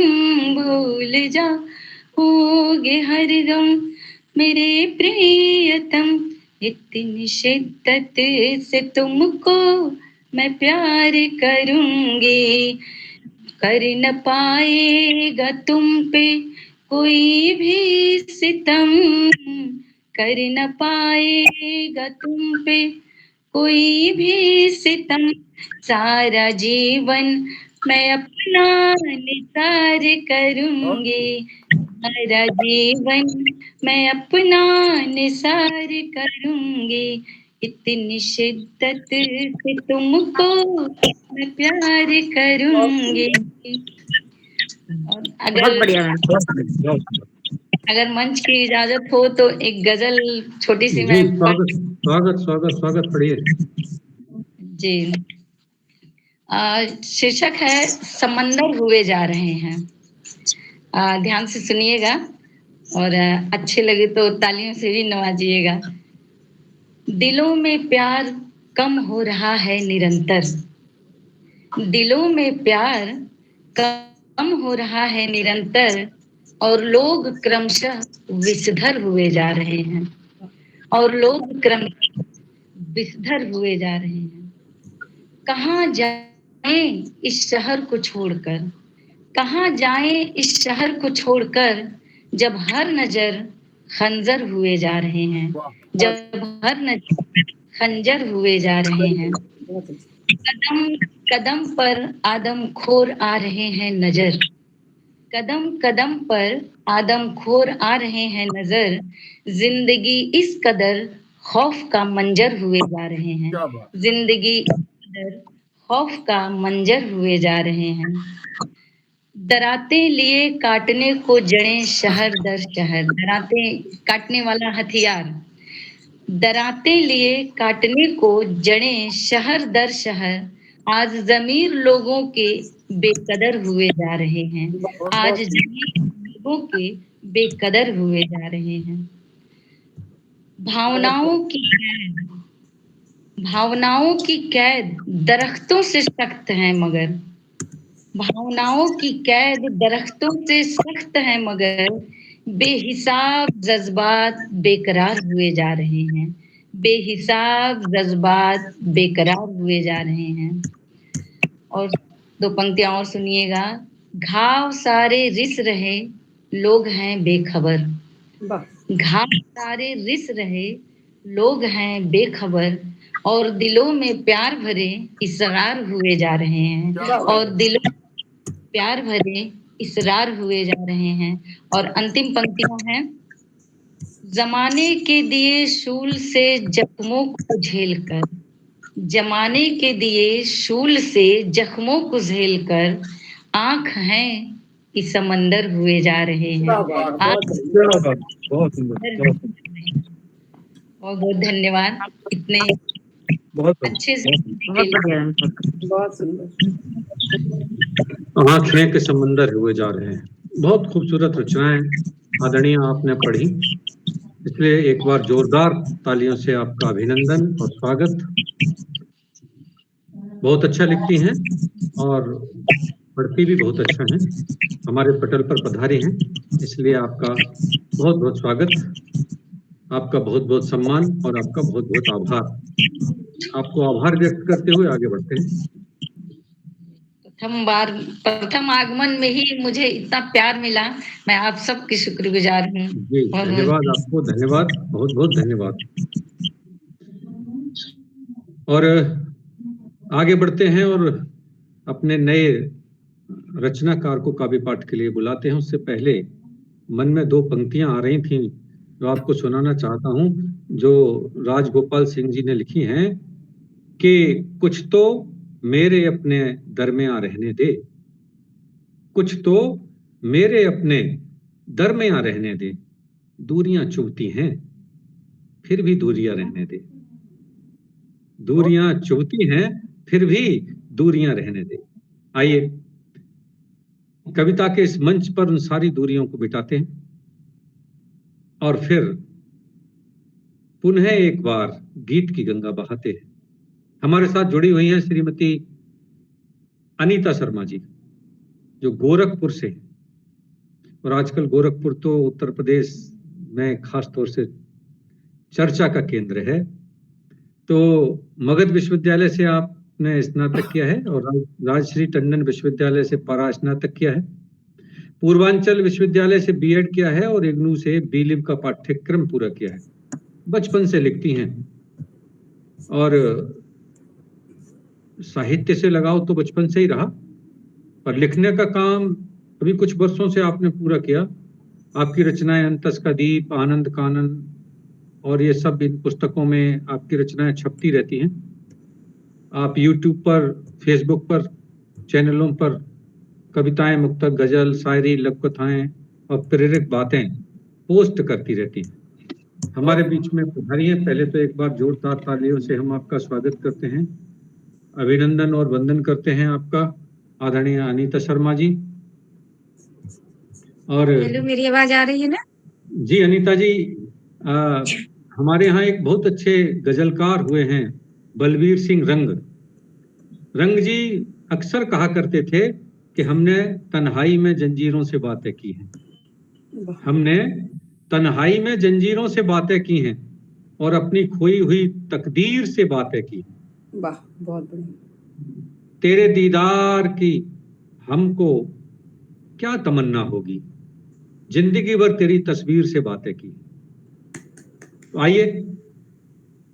भूल जाओगे हर गम मेरे प्रियतम, इतनी शिद्दत से तुमको मैं प्यार करूंगी, कर न पाएगा तुम पे कोई भी सितम, कर न पाएगा तुम पे कोई भी सितम, सारा जीवन मैं अपना निसार करूंगी, सारा जीवन मैं अपना निसार करूंगी, इतनी शिद्दत से तुमको मैं प्यार करूंगी। और बहुत अगर बढ़िया मैम। अगर मंच की इजाजत हो तो एक गजल छोटी सी जी, मैं स्वागत स्वागत स्वागत स्वागत, पढ़िए। जी। शीर्षक है समंदर हुए जा रहे हैं। ध्यान से सुनिएगा और अच्छे लगे तो तालियों से भी नवाजिएगा। दिलों में प्यार कम हो रहा है निरंतर, दिलों में प्यार कम हो रहा है निरंतर, और लोग क्रमशः विषधर हुए जा रहे हैं, और लोग क्रमशः विषधर हुए जा रहे हैं। कहाँ जाएं इस शहर को छोड़कर, कहाँ जाएं इस शहर को छोड़कर, जब हर नजर खंजर हुए जा रहे हैं, जब हर नजर खंजर हुए जा रहे हैं। कदम कदम पर आदम खोर आ रहे हैं नजर, कदम कदम पर आदम खोर आ रहे हैं नजर, जिंदगी इस कदर खौफ का मंजर हुए जा रहे हैं, जिंदगी इस कदर खौफ का मंजर हुए जा रहे हैं। दराते लिए काटने को जड़ें शहर दर शहर, दराते काटने वाला हथियार, दराते लिए काटने को जड़ें शहर दर शहर, आज जमीर लोगों के बेकदर हुए जा रहे हैं, आज जमीर लोगों के बेकदर हुए जा रहे हैं। भावनाओं की कैद दरख्तों से सख्त है मगर, भावनाओं की कैद दरख्तों से सख्त है मगर, बेहिसाब जज्बात बेकरार हुए जा रहे हैं, बेहिसाब जज्बात बेकरार हुए जा रहे हैं। और दो पंक्तियां और सुनिएगा। घाव सारे रिस रहे लोग हैं बेखबर, घाव सारे रिस रहे लोग हैं बेखबर, और दिलों में प्यार भरे इसरार हुए जा रहे हैं, और दिलों में प्यार भरे इसरार हुए जा रहे हैं। और अंतिम पंक्तियां हैं। जमाने के दिए शूल से जख्मों को झेलकर, जमाने के दिए शूल से जख्मों को झेलकर, आंख हैं कि समंदर हुए जा रहे हैं, बहुत बहुत धन्यवाद। इतने बहुत अच्छे से बहुत बढ़िया अनुभव। बहुत सुंदर। आंखें के समंदर हुए जा रहे हैं। बहुत खूबसूरत रचनाएं आदरणीय आपने पढ़ी, इसलिए एक बार जोरदार तालियों से आपका अभिनंदन और स्वागत। बहुत अच्छा लिखती हैं और पढ़ती भी बहुत अच्छा है। हमारे पटल पर पधारी हैं, इसलिए आपका बहुत बहुत स्वागत, आपका बहुत बहुत सम्मान और आपका बहुत बहुत आभार। आपको आभार व्यक्त करते हुए आगे बढ़ते हैं। प्रथम आगमन में ही मुझे इतना प्यार मिला, मैं आप सबकी शुक्रगुजार हूँ। जी धन्यवाद, आपको धन्यवाद, बहुत बहुत धन्यवाद। और आगे बढ़ते हैं और अपने नए रचनाकार को काव्य पाठ के लिए बुलाते हैं। उससे पहले मन में दो पंक्तियां आ रही थीं जो आपको सुनाना चाहता हूं, जो राजगोपाल सिंह जी ने लिखी हैं कि कुछ तो मेरे अपने दरमियां रहने दे, कुछ तो मेरे अपने दरमियां रहने दे, दूरियां चुभती हैं फिर भी दूरियां रहने दे, दूरियां चुभती हैं फिर भी दूरियां रहने दे। आइए कविता के इस मंच पर उन सारी दूरियों को मिटाते हैं और फिर पुनः एक बार गीत की गंगा बहाते हैं। हमारे साथ जुड़ी हुई हैं श्रीमती अनीता शर्मा जी, जो गोरखपुर से हैं। और आजकल गोरखपुर तो उत्तर प्रदेश में खास तौर से चर्चा का केंद्र है। तो मगध विश्वविद्यालय से आपने स्नातक किया है और राजश्री टंडन विश्वविद्यालय से परा स्नातक किया है, पूर्वांचल विश्वविद्यालय से बीएड किया है और इग्नू से बीलिम का पाठ्यक्रम पूरा किया है। बचपन से लिखती हैं और साहित्य से लगाव तो बचपन से ही रहा, पर लिखने का काम अभी कुछ वर्षों से आपने पूरा किया। आपकी रचनाएं अंतस का दीप, आनंद कानन और ये सब इन पुस्तकों में आपकी रचनाएं छपती रहती हैं। आप YouTube पर, फेसबुक पर, चैनलों पर कविताएं, मुक्तक, गजल, शायरी, लघु कथाएं और प्रेरक बातें पोस्ट करती रहती हैं। हमारे बीच में पधारी हैं। पहले तो एक बार जोरदार तालियों से हम आपका स्वागत करते हैं, अभिनंदन और वंदन करते हैं आपका, आदरणीय अनीता शर्मा जी। और हेलो, मेरी आवाज आ रही है ना? जी अनीता जी, हमारे यहाँ एक बहुत अच्छे गजलकार हुए हैं, बलवीर सिंह रंग। रंग जी अक्सर कहा करते थे कि हमने तन्हाई में जंजीरों से बातें की हैं, हमने तन्हाई में जंजीरों से बातें की हैं और अपनी खोई हुई तकदीर से बातें की। वाह, बहुत बढ़िया। तेरे दीदार की हमको क्या तमन्ना होगी, जिंदगी भर तेरी तस्वीर से बातें की। तो आइए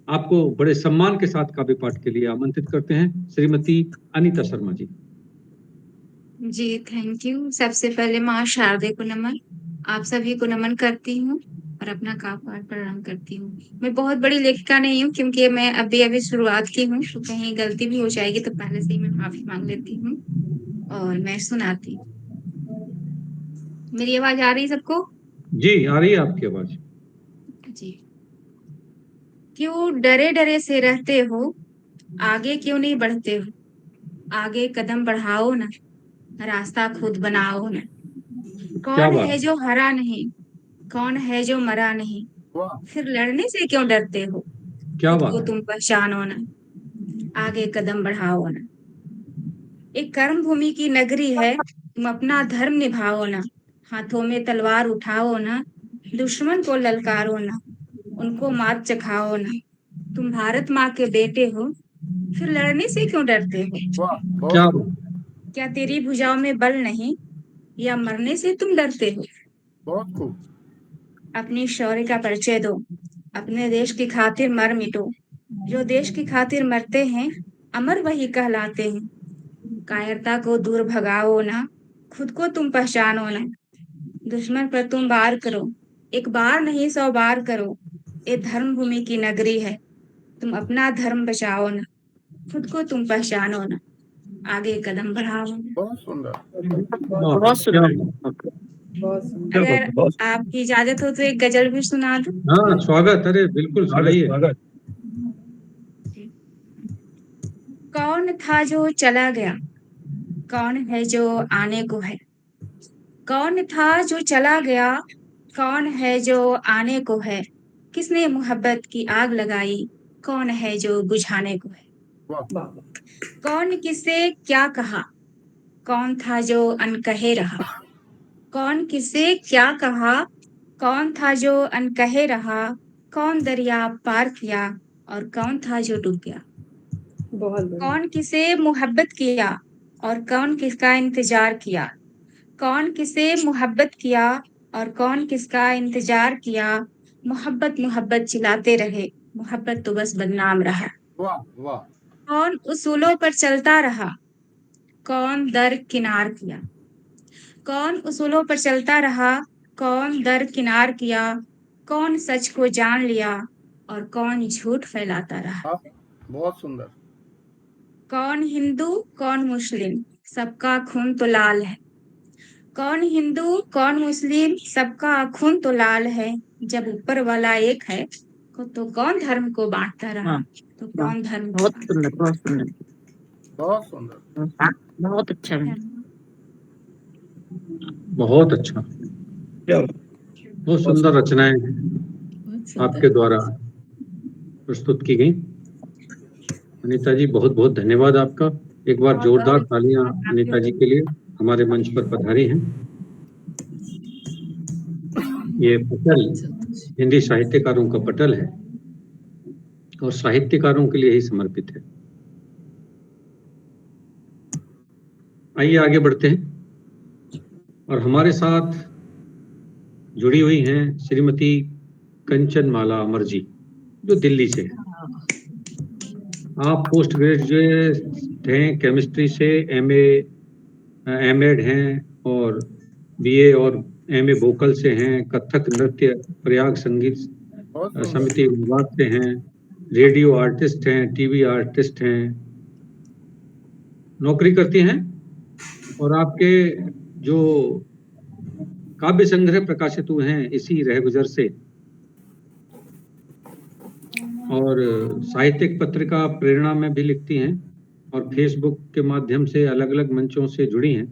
आपको बड़े सम्मान के साथ काव्य पाठ के लिए आमंत्रित करते हैं श्रीमती अनीता शर्मा जी। जी थैंक यू। सबसे पहले माँ शारदे को नमन, आप सभी को नमन करती हूँ और अपना काव्य प्रणाम करती हूँ। मैं बहुत बड़ी लेखिका नहीं हूँ क्योंकि मैं अभी शुरुआत की हूँ, तो कहीं गलती भी हो जाएगी तो पहले से ही मैं माफी मांग लेती हूँ और मैं सुनाती हूँ। मेरी आवाज आ रही है सबको? जी आ रही है आपकी आवाज। जी। क्यों डरे डरे से रहते हो, आगे क्यों नहीं बढ़ते हो? आगे कदम बढ़ाओ ना, रास्ता खुद बनाओ ना। कौन है जो हरा नहीं, कौन है जो मरा नहीं, फिर लड़ने से क्यों डरते हो? क्या खुद बात को है। तुम पहचानो ना, आगे कदम बढ़ाओ ना। एक कर्म भूमि की नगरी है, तुम अपना धर्म निभाओ ना। हाथों में तलवार उठाओ ना, दुश्मन को ललकारो ना, उनको मात चखाओ ना। तुम भारत माँ के बेटे हो, फिर लड़ने से क्यों डरते हो? क्या क्या तेरी भुजाओं में बल नहीं, या मरने से तुम डरते हो? बहुत खूब। अपनी शौर्य का परिचय दो, अपने देश की खातिर मर मिटो। जो देश की खातिर मरते हैं, अमर वही कहलाते हैं। कायरता को दूर भगाओ ना, खुद को तुम पहचानो ना। दुश्मन पर तुम वार करो, एक बार नहीं 100 बार करो। ये धर्म भूमि की नगरी है, तुम अपना धर्म बचाओ ना, खुद को तुम पहचानो ना, आगे कदम बढ़ाओ ना। बहुत सुंदर। बहुत सुंदर। बहुत सुंदर। अगर आपकी इजाजत हो तो एक गजल भी सुना दूं? हाँ स्वागत, अरे बिल्कुल सुनाइए। कौन था जो चला गया, कौन है जो आने को है। कौन था जो चला गया, कौन है जो आने को है। किसने मोहब्बत की आग लगाई, कौन है जो बुझाने को है। वाह वाह वाह। कौन किससे क्या कहा, कौन था जो अनकहे रहा। कौन किससे क्या कहा, कौन था जो अनकहे रहा। कौन दरिया पार किया और कौन था जो डूब गया। बहुत बढ़िया। कौन किसे मोहब्बत किया और कौन किसका इंतजार किया। कौन किसे मोहब्बत किया और कौन किसका इंतजार किया। मोहब्बत मोहब्बत चिल्लाते रहे, मोहब्बत तो बस बदनाम रहा। वाह वाह। कौन उसूलों पर चलता रहा, कौन दरकिनार किया। कौन उसूलों पर चलता रहा, कौन दरकिनार किया। कौन सच को जान लिया और कौन झूठ फैलाता रहा। हाँ, बहुत सुंदर। कौन हिंदू कौन मुस्लिम, सबका खून तो लाल है। कौन हिंदू कौन मुस्लिम, सबका खून तो लाल है। जब ऊपर वाला एक है तो कौन धर्म को बांटता रहा। हाँ, तो कौन धर्म को बहुत सुंदर, बहुत सुंदर, बहुत सुंदर। बहुत अच्छा है। बहुत अच्छा, बहुत सुंदर रचनाएं आपके द्वारा प्रस्तुत की गई। अनीता जी, बहुत बहुत धन्यवाद आपका। एक बार जोरदार तालियां अनीता जी के लिए, हमारे मंच पर पधारी हैं। ये पटल हिंदी साहित्यकारों का पटल है और साहित्यकारों के लिए ही समर्पित है। आइए आगे बढ़ते हैं और हमारे साथ जुड़ी हुई हैं श्रीमती कंचन माला अमर जी, जो दिल्ली से है। आप पोस्ट ग्रेजुएट हैं केमिस्ट्री से, एमएड हैं और बीए और एमए वोकल से हैं। कथक नृत्य प्रयाग संगीत बहुत सुंदर। समिति विभाग से हैं। रेडियो आर्टिस्ट हैं, टीवी आर्टिस्ट हैं, नौकरी करती हैं। और आपके जो काव्य संग्रह प्रकाशित हुए हैं इसी रहगुजर से, और साहित्यिक पत्रिका प्रेरणा में भी लिखती हैं और फेसबुक के माध्यम से अलग अलग मंचों से जुड़ी हैं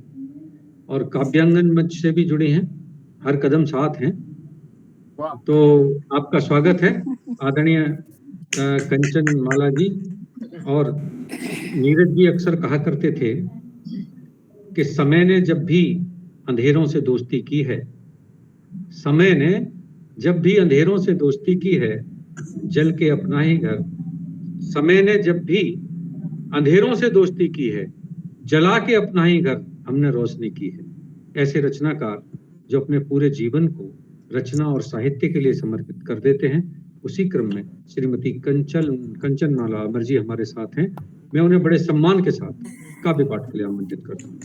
और काव्यांगन मंच से भी जुड़ी हैं। हर कदम साथ हैं। वाह। तो आपका स्वागत है आदरणीय कंचन माला जी। और नीरज जी अक्सर कहा करते थे कि समय ने जब भी अंधेरों से दोस्ती की है, समय ने जब भी अंधेरों से दोस्ती की है, जल के अपना ही घर। समय ने जब भी अंधेरों से दोस्ती की है, जला के अपना ही घर हमने रोशनी की है। ऐसे रचनाकार जो अपने पूरे जीवन को रचना और साहित्य के लिए समर्पित कर देते हैं, उसी क्रम में श्रीमती कंचन माला अमर जी हमारे साथ हैं। मैं उन्हें बड़े सम्मान के साथ काव्य पाठ के लिए आमंत्रित करता हूँ।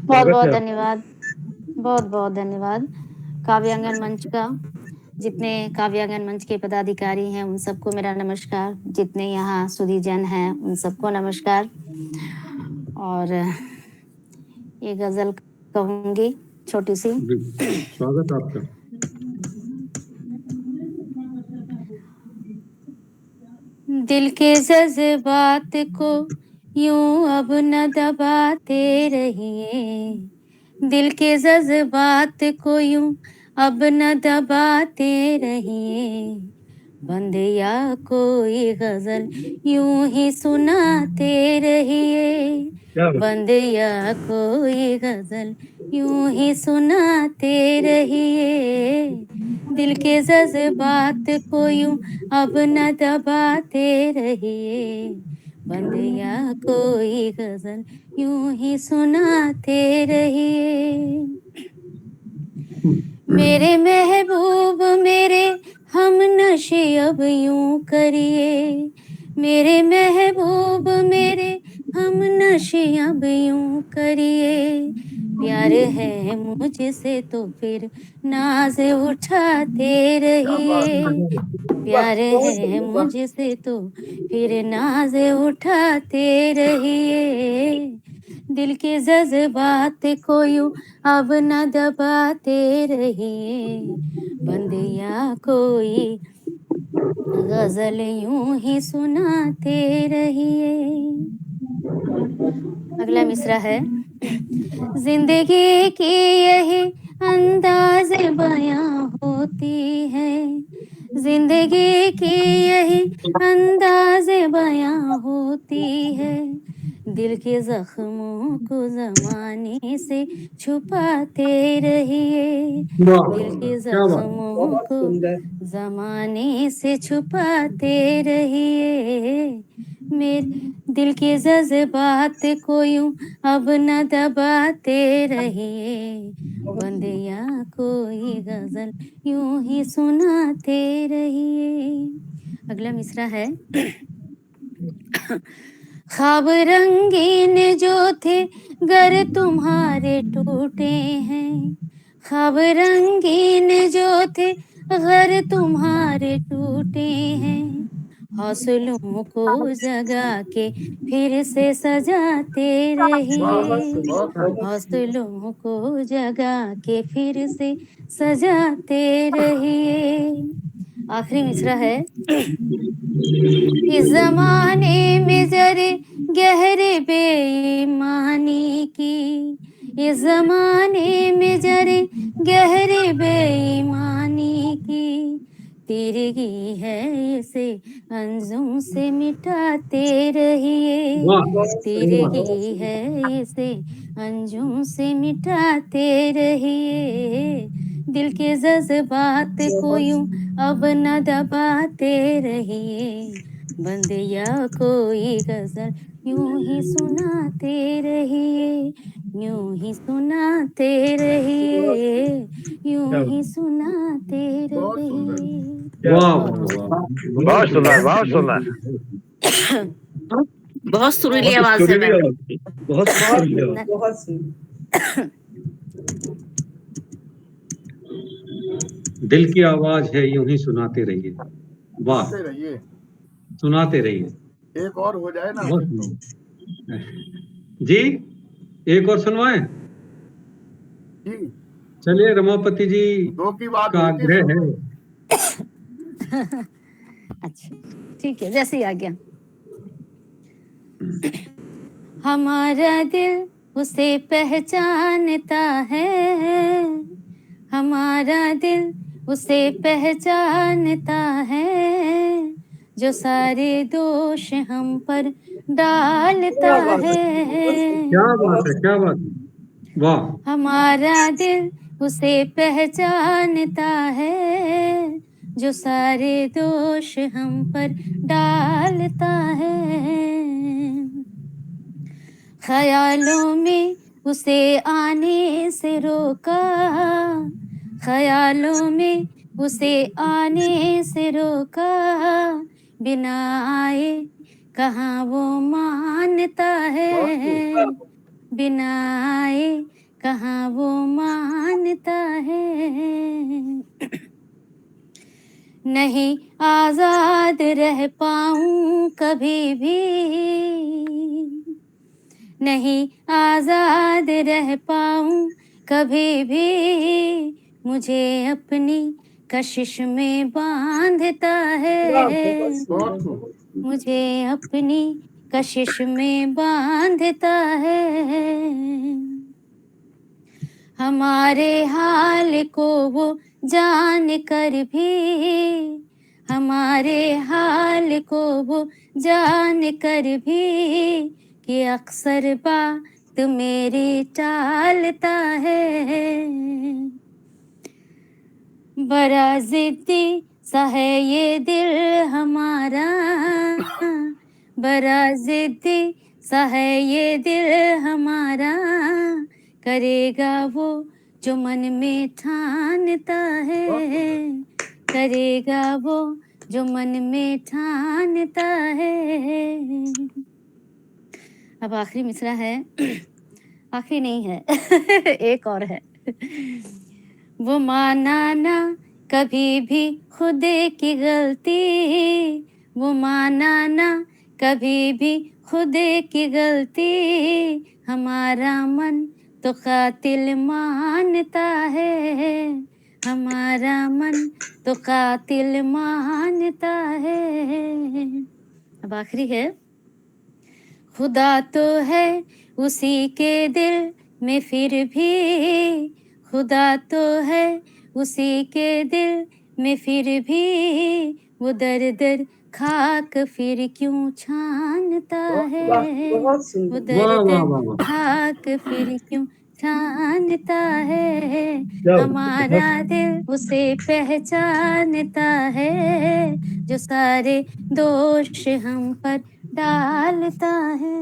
बहुत बहुत धन्यवाद, बहुत बहुत धन्यवाद। काव्यांगन मंच का जितने काव्यांगन मंच के पदाधिकारी हैं उन सबको मेरा नमस्कार। जितने यहाँ सुधी जन हैं उन सबको नमस्कार। और ये गजल कहूंगी छोटी सी। स्वागत आपका। दिल के जज्बात को यूं अब न दबाते रहिए, दिल के जज्बात को यूं अब न दबाते रहिए। बंद या कोई गजल यूं ही सुनाते रहिए, बंद या कोई गजल यूं ही सुनाते रहिए। दिल के जज्बात को यूं अब न दबाते रहिए, बंद या कोई गजल यूं ही सुनाते रहिए। मेरे महबूब मेरे हम नशे अब यूं करिए, मेरे महबूब मेरे हम नशे अब यूं करिए। प्यार है मुझसे तो फिर नाज उठाते रहिए, प्यार है मुझसे तो फिर नाज उठाते रहिए। दिल के जज्बात को यूं अब न दबाते रहिए, बंद या कोई गजल यूं ही सुनाते रहिए। अगला मिसरा है, जिंदगी की यही अंदाज बयां होती है, जिंदगी की यही अंदाज बयां होती है, दिल के जख्मों को जमाने से छुपाते रहिए, दिल के क्या बात। जख्मों बहुत को सुंदर। जमाने से छुपाते रहिए, मेरे दिल के जज्बात को यूं अब न दबाते रहिए, बंदिया कोई गजल यूं ही सुनाते रहिए। अगला मिसरा है, ख्वाब रंगीन जो थे गर तुम्हारे टूटे हैं, ख्वाब रंगीन जो थे घर तुम्हारे टूटे हैं, हौसलों को जगा के फिर से सजाते बहुत रहिए, सुंदर, बहुत सुंदर। हौसलों को जगा के फिर से सजाते रहिए। आखिरी मिसरा है, इस जमाने में जरे गहरे बेईमानी की, इस जमाने में जरे गहरे बेईमानी की, तिरगी है इसे अंजुम से मिटाते रहिए, वाह बहुत सुंदर, वाह। बहुत तिरगी सुंदर। है इसे अंजुम से मिटाते रहिए, दिल के जज्बात को बहुत यूं सुंदर। अब न दबाते रहिए, बंदिया कोई गजल यूं ही सुनाते रहिए, यूं ही सुनाते रहिए, यूं ही सुनाते बहुत सुंदर। रहिए। वाह बहुत वाह बहुत वाह। बहुत सुंदर, बहुत सुंदर। बहुत सुरीली बहुत आवाज है सुरीली मैम। आवाज, बहुत बहुत सुरीली आवाज। सुंदर, बहुत सुंदर। दिल की आवाज है, यूं ही सुनाते रहिए। वाह, सुनाते रहिए, सुनाते रहिए। एक और हो जाए ना बहुत फिर तो। सुंदर। जी, एक और सुनवाएं। जी, चलिए, रमापति जी दो की बात का हुई थी, आग्रह सुन है। लो। अच्छा ठीक है, जैसे ही आ गया। हमारा दिल उसे पहचानता है, हमारा दिल उसे पहचानता है, जो सारे दोष हम पर डालता क्या बात है, है, बहुत सुंदर, क्या बात बहुत है, क्या सुंदर। बात है। वाह। हमारा दिल उसे पहचानता है, जो सारे दोष हम पर डालता है, ख्यालों में उसे आने से रोका, ख्यालों में उसे आने से रोका, बिना आए कहाँ वो मानता बहुत है, खूब। बिना आए कहाँ वो मानता है, नहीं आजाद रह पाऊं कभी भी, नहीं आजाद रह पाऊं कभी भी, मुझे अपनी कशिश में बांधता वाह, है, बहुत सुंदर, बहुत खूब। बहुत सुंदर। मुझे अपनी कशिश में बांधता है, हमारे हाल को वो जान कर भी, हमारे हाल को वो जान कर भी, कि अक्सर बात मेरी टालता है, बड़ा जिद्दी सा है ये दिल हमारा, बड़ा जिद्दी सा है ये दिल हमारा, करेगा वो जो मन में ठानता है, करेगा वो जो मन में ठानता है। अब आखिरी मिसरा है, आखिरी नहीं है एक और है, वो माना ना कभी भी खुद की गलती, वो माना ना कभी भी खुद की गलती, हमारा मन तो कातिल मानता है, हमारा मन तो कातिल मानता है। अब आखिरी है, खुदा तो है उसी के दिल में फिर भी, खुदा तो है उसी के दिल में फिर भी, वो दर दर खाक फिर क्यों छानता है, वाह, बहुत वो सुंदर। दर वाह वाह दर वाह वाह, खाक फिर क्यों छानता है, क्या हमारा दिल उसे पहचानता है, जो सारे दोष हम पर डालता है।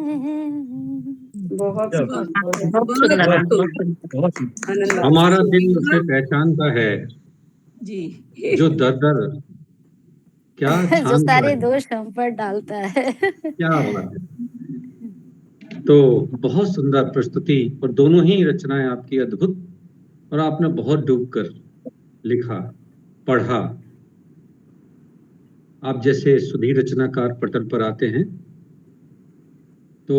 बहुत क्या बहुत बहुत बहुत सुंदर बहुत गाना, खूब। बहुत सुंदर। बहुत सुंदर। आनंद आता हमारा दिल उसे पहचानता है जी जो दर दर क्या जो छानता सारे है। दोष हम पर डालता है। क्या बात है। तो बहुत सुंदर प्रस्तुति, और दोनों ही रचनाएं आपकी अद्भुत, और आपने बहुत डूबकर लिखा, पढ़ा। आप जैसे सुधीर रचनाकार पटल पर आते हैं तो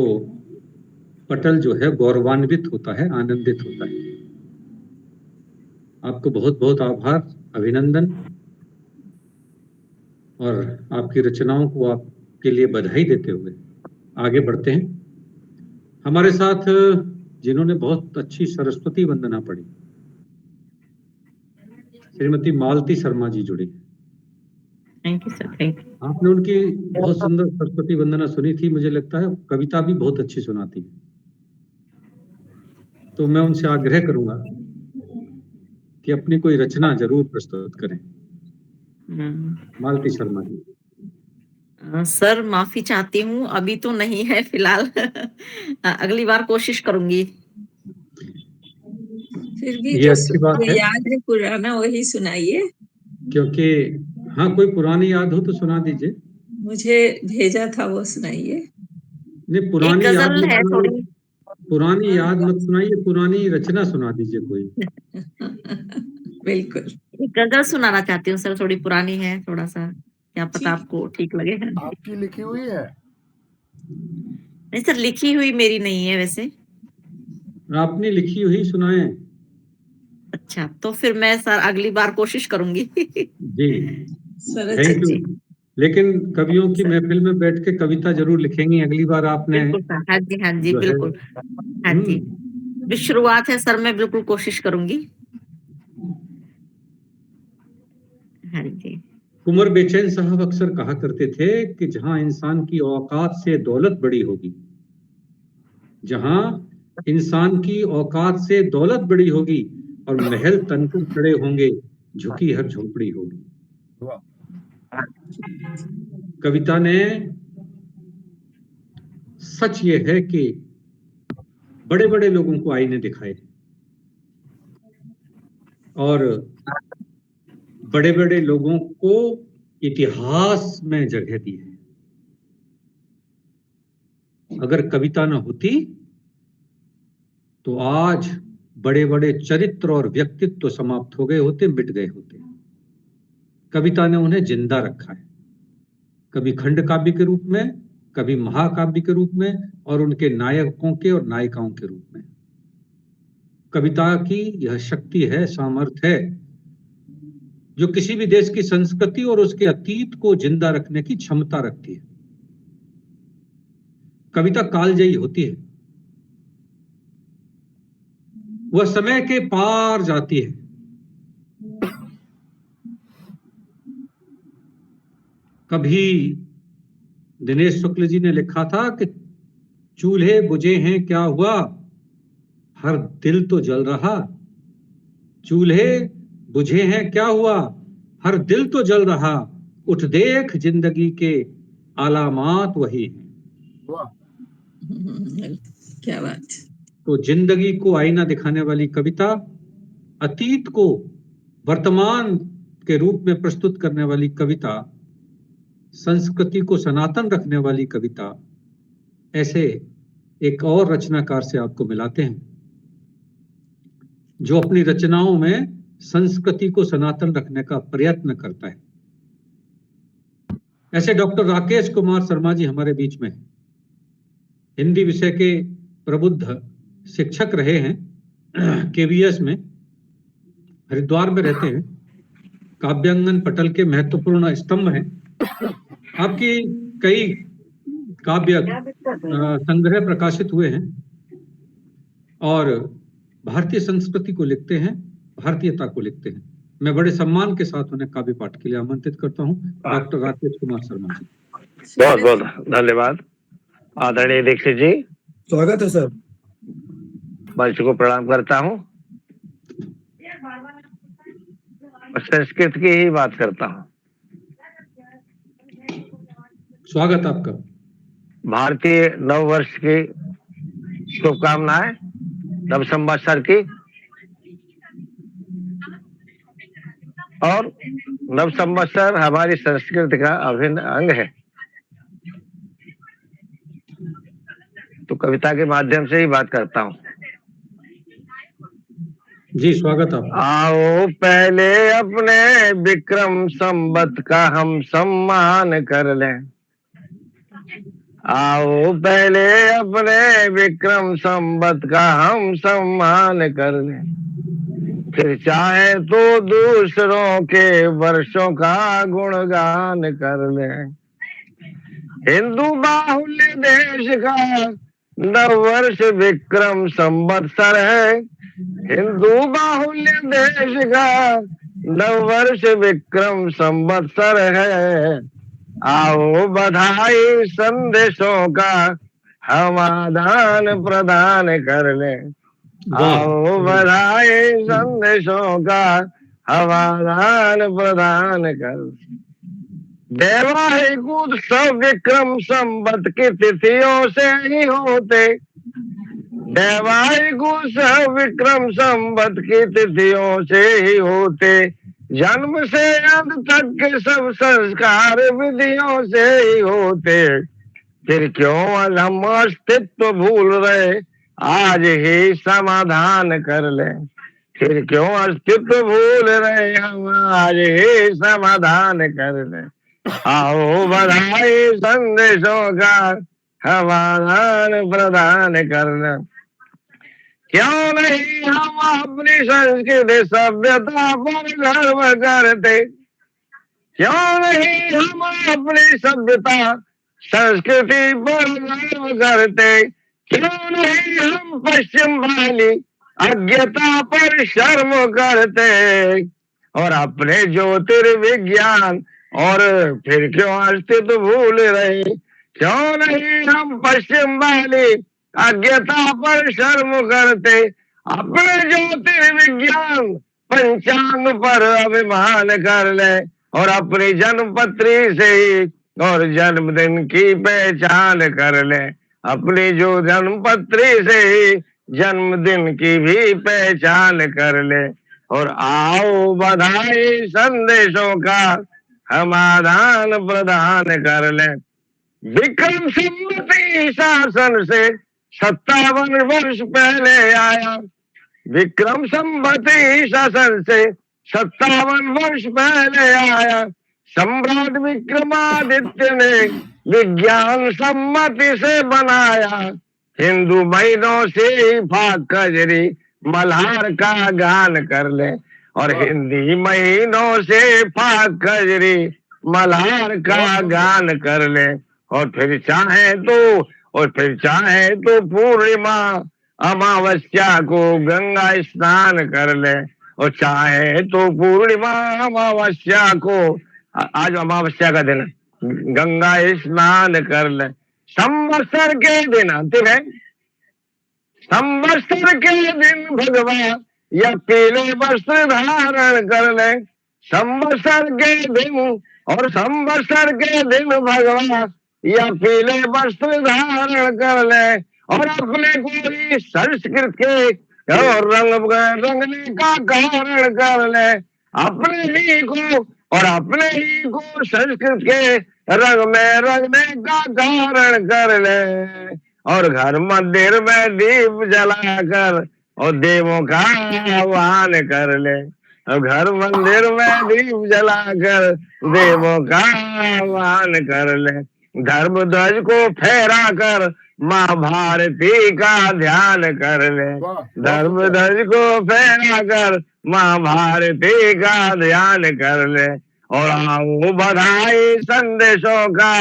पटल जो है गौरवान्वित होता है, आनंदित होता है। आपको बहुत बहुत आभार, अभिनंदन, और आपकी रचनाओं को आपके लिए बधाई देते हुए आगे बढ़ते हैं। हमारे साथ जिन्होंने बहुत अच्छी सरस्वती वंदना पढ़ी, श्रीमती मालती शर्मा जी जुड़ी। Thank you sir, thank you. आपने उनकी बहुत सुंदर सरस्वती वंदना सुनी थी, मुझे लगता है कविता भी बहुत अच्छी सुनाती है। तो मैं उनसे आग्रह करूंगा कि अपनी कोई रचना जरूर प्रस्तुत करें। मालती शर्मा जी। सर माफी चाहती हूँ, अभी तो नहीं है फिलहाल। अगली बार कोशिश करूंगी। फिर भी ये जो अच्छी बात है, याद है पुराना वही सुनाइए। क्योंकि हाँ, कोई पुरानी याद हो तो सुना दीजिए। मुझे भेजा था वो सुनाइए। नहीं, एक पुरानी याद गजल मत है सुनाइए, थोड़ी। पुरानी याद मत सुनाइए, पुरानी रचना सुना दीजिए कोई। बिल्कुल। एक गजल सुनाना चाहती हूँ सर, थोड़ी पुरानी है, थोड़ा सा क्या पता ठीक। आपको ठीक लगे। आपकी लिखी हुई है? नहीं सर, लिखी हुई मेरी नहीं है वैसे। आपने लिखी हुई सुनाए। अच्छा, तो फिर मैं सर अगली बार कोशिश करूंगी। जी, सरस थैंक यू। जी। लेकिन कवियों की महफिल में बैठ के कविता जरूर लिखेंगी अगली बार आपने, बिल्कुल सर, हाँ जी, हाँ जी, जो है। बिल्कुल। हाँ जी, भी शुरुआत है सर, मैं बिल्कुल कोशिश करूंगी। हाँ जी। कुंवर बेचैन साहब अक्सर कहा करते थे कि जहां इंसान की औकात से दौलत बड़ी होगी, जहां इंसान की औकात से दौलत बड़ी होगी और महल तनकर खड़े होंगे, झुकी हर झोपड़ी होगी। वाह, कविता ने सच ये है कि बड़े बड़े लोगों को आईने दिखाए और बड़े बड़े लोगों को इतिहास में जगह दी है। अगर कविता न होती तो आज बड़े बड़े चरित्र और व्यक्तित्व समाप्त हो गए होते, मिट गए होते। कविता ने उन्हें जिंदा रखा है, कभी खंड काव्य के रूप में, कभी महाकाव्य के रूप में, और उनके नायकों के और नायिकाओं के रूप में। कविता की यह शक्ति है, सामर्थ्य है, जो किसी भी देश की संस्कृति और उसके अतीत को जिंदा रखने की क्षमता रखती है। कविता कालजयी होती है, वह समय के पार जाती है। कभी दिनेश शुक्ल जी ने लिखा था कि चूल्हे बुझे हैं क्या हुआ, हर दिल तो जल रहा। चूल्हे बुझे हैं क्या हुआ, हर दिल तो जल रहा। उठ देख जिंदगी के आलामात वही हैं। वाह, क्या बात। तो जिंदगी को आईना दिखाने वाली कविता, अतीत को वर्तमान के रूप में प्रस्तुत करने वाली कविता, संस्कृति को सनातन रखने वाली कविता, ऐसे एक और रचनाकार से आपको मिलाते हैं जो अपनी रचनाओं में संस्कृति को सनातन रखने का प्रयत्न करता है। ऐसे डॉक्टर राकेश कुमार शर्मा जी हमारे बीच में हैं। हिंदी विषय के प्रबुद्ध शिक्षक रहे हैं केवीएस में, हरिद्वार में रहते हैं, काव्यांगन पटल के महत्वपूर्ण स्तंभ हैं। आपकी कई काव्य संग्रह प्रकाशित हुए हैं और भारतीय संस्कृति को लिखते हैं, भारतीयता को लिखते हैं। मैं बड़े सम्मान के साथ उन्हें काव्य पाठ के लिए आमंत्रित करता हूँ, डॉक्टर राकेश कुमार शर्मा जी। बहुत बहुत धन्यवाद। आदरणीय दीक्षित जी, स्वागत है सर। मंच को प्रणाम करता हूँ। संस्कृत की ही बात करता हूँ। स्वागत आपका। भारतीय नव वर्ष की शुभकामनाएं, नव संवत्सर की, और नव संवत्सर हमारी संस्कृति का अभिन्न अंग है। तो कविता के माध्यम से ही बात करता हूँ। जी स्वागत आप। आओ पहले अपने विक्रम संवत का हम सम्मान कर लें। आओ पहले अपने विक्रम संवत का हम सम्मान कर लें, फिर चाहे तो दूसरों के वर्षों का गुणगान कर लें। हिंदू बाहुल्य देश का नववर्ष विक्रम संवत्सर है। हिंदू बाहुल्य देश का नववर्ष विक्रम संवत्सर है। आओ बधाई संदेशों का हम आदान प्रदान कर लें। आओ बधाई संदेशों का हम आदान प्रदान कर। वैवाहिक उत्सव विक्रम संवत की तिथियों से ही होते। वैवाहिक उत्सव विक्रम संवत की तिथियों से ही होते। जन्म से अंत तक के सब संस्कार विधियों से ही होते। फिर क्यों हम अस्तित्व भूल रहे, आज ही समाधान कर लें। फिर क्यों अस्तित्व भूल रहे, हम आज ही समाधान कर लें। आओ बधाई संदेशों का समाधान प्रदान कर लें। क्यों नहीं हम अपनी संस्कृति सभ्यता पर गर्व करते। क्यों नहीं हम अपनी सभ्यता संस्कृति पर गर्व करते। क्यों नहीं हम पश्चिम वाली अज्ञता पर शर्म करते और अपने ज्योतिर्विज्ञान और फिर क्यों अस्तित्व भूल रहे। क्यों नहीं हम पश्चिम वाली अज्ञता पर शर्म करते, अपने ज्योतिर्विज्ञान पंचांग पर अभिमान कर ले और अपनी जन्मपत्री से ही और जन्मदिन की पहचान कर ले। अपनी जो जन्मपत्री से ही जन्मदिन की भी पहचान कर ले। और आओ बधाई संदेशों का हम आदान प्रदान कर ले। विक्रम संवत शासन से 57 वर्ष पहले आया। विक्रम संवत शासन से 57 वर्ष पहले आया। सम्राट विक्रमादित्य ने विज्ञान सम्मति से बनाया। हिंदू महीनों से फाक खजरी मल्हार का गान कर ले और हिंदी महीनों से फाक खजरी मल्हार का गान कर ले। और फिर चाहे तो पूर्णिमा अमावस्या को गंगा स्नान कर ले। और चाहे तो पूर्णिमा अमावस्या को, आज अमावस्या का दिन, गंगा स्नान कर ले। संवत्सर के दिन अंतिम है। संवत्सर के दिन भगवान या पीले वस्त्र धारण कर ले। संवत्सर के दिन और संवत्सर के दिन भगवान या पीले वस्त्र धारण कर ले और अपने कोई संस्कृत के और रंगने का कारण कर ले। अपने ही को संस्कृत के रंग में रंगने का कारण कर ले। और घर मंदिर में दीप जलाकर और देवों का आह्वान कर ले। और घर मंदिर में दीप जलाकर देवों का आह्वान कर ले। धर्म ध्वज को फहरा कर माँ भारती का ध्यान कर ले, वाह, धर्म बहुत अच्छा। ध्वज को फहरा कर माँ भारती का ध्यान कर ले, और हम बधाई संदेशों का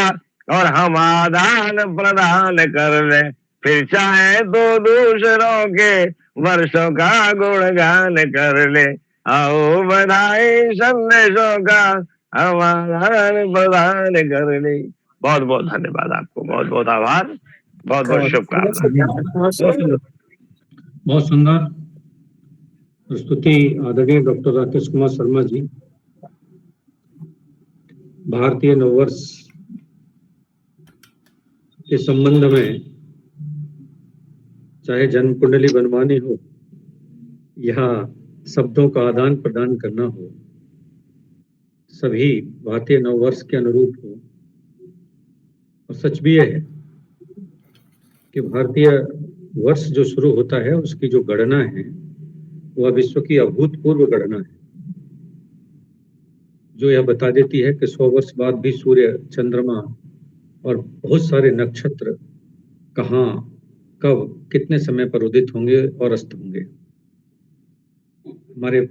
और हम आदान प्रदान कर ले, फिर चाहे तो दूसरों के वर्षों का गुणगान कर ले, आओ बधाई संदेशों का हम आदान प्रदान कर ले। बहुत बहुत धन्यवाद आपको, बहुत बहुत आभार, बहुत बहुत शुभकामनाएं। बहुत सुंदर प्रस्तुति आदरणीय डॉक्टर राकेश कुमार शर्मा जी। भारतीय नववर्ष के संबंध में चाहे जन्म कुंडली बनवानी हो या शब्दों का आदान प्रदान करना हो, सभी भारतीय नववर्ष के अनुरूप हो। और सच भी यह है कि भारतीय वर्ष जो शुरू होता है उसकी जो गणना है वह विश्व की अभूतपूर्व गणना है, जो यह बता देती है कि 100 वर्ष बाद भी सूर्य, चंद्रमा और बहुत सारे नक्षत्र कहाँ, कब, कितने समय पर उदित होंगे और अस्त होंगे। हमारे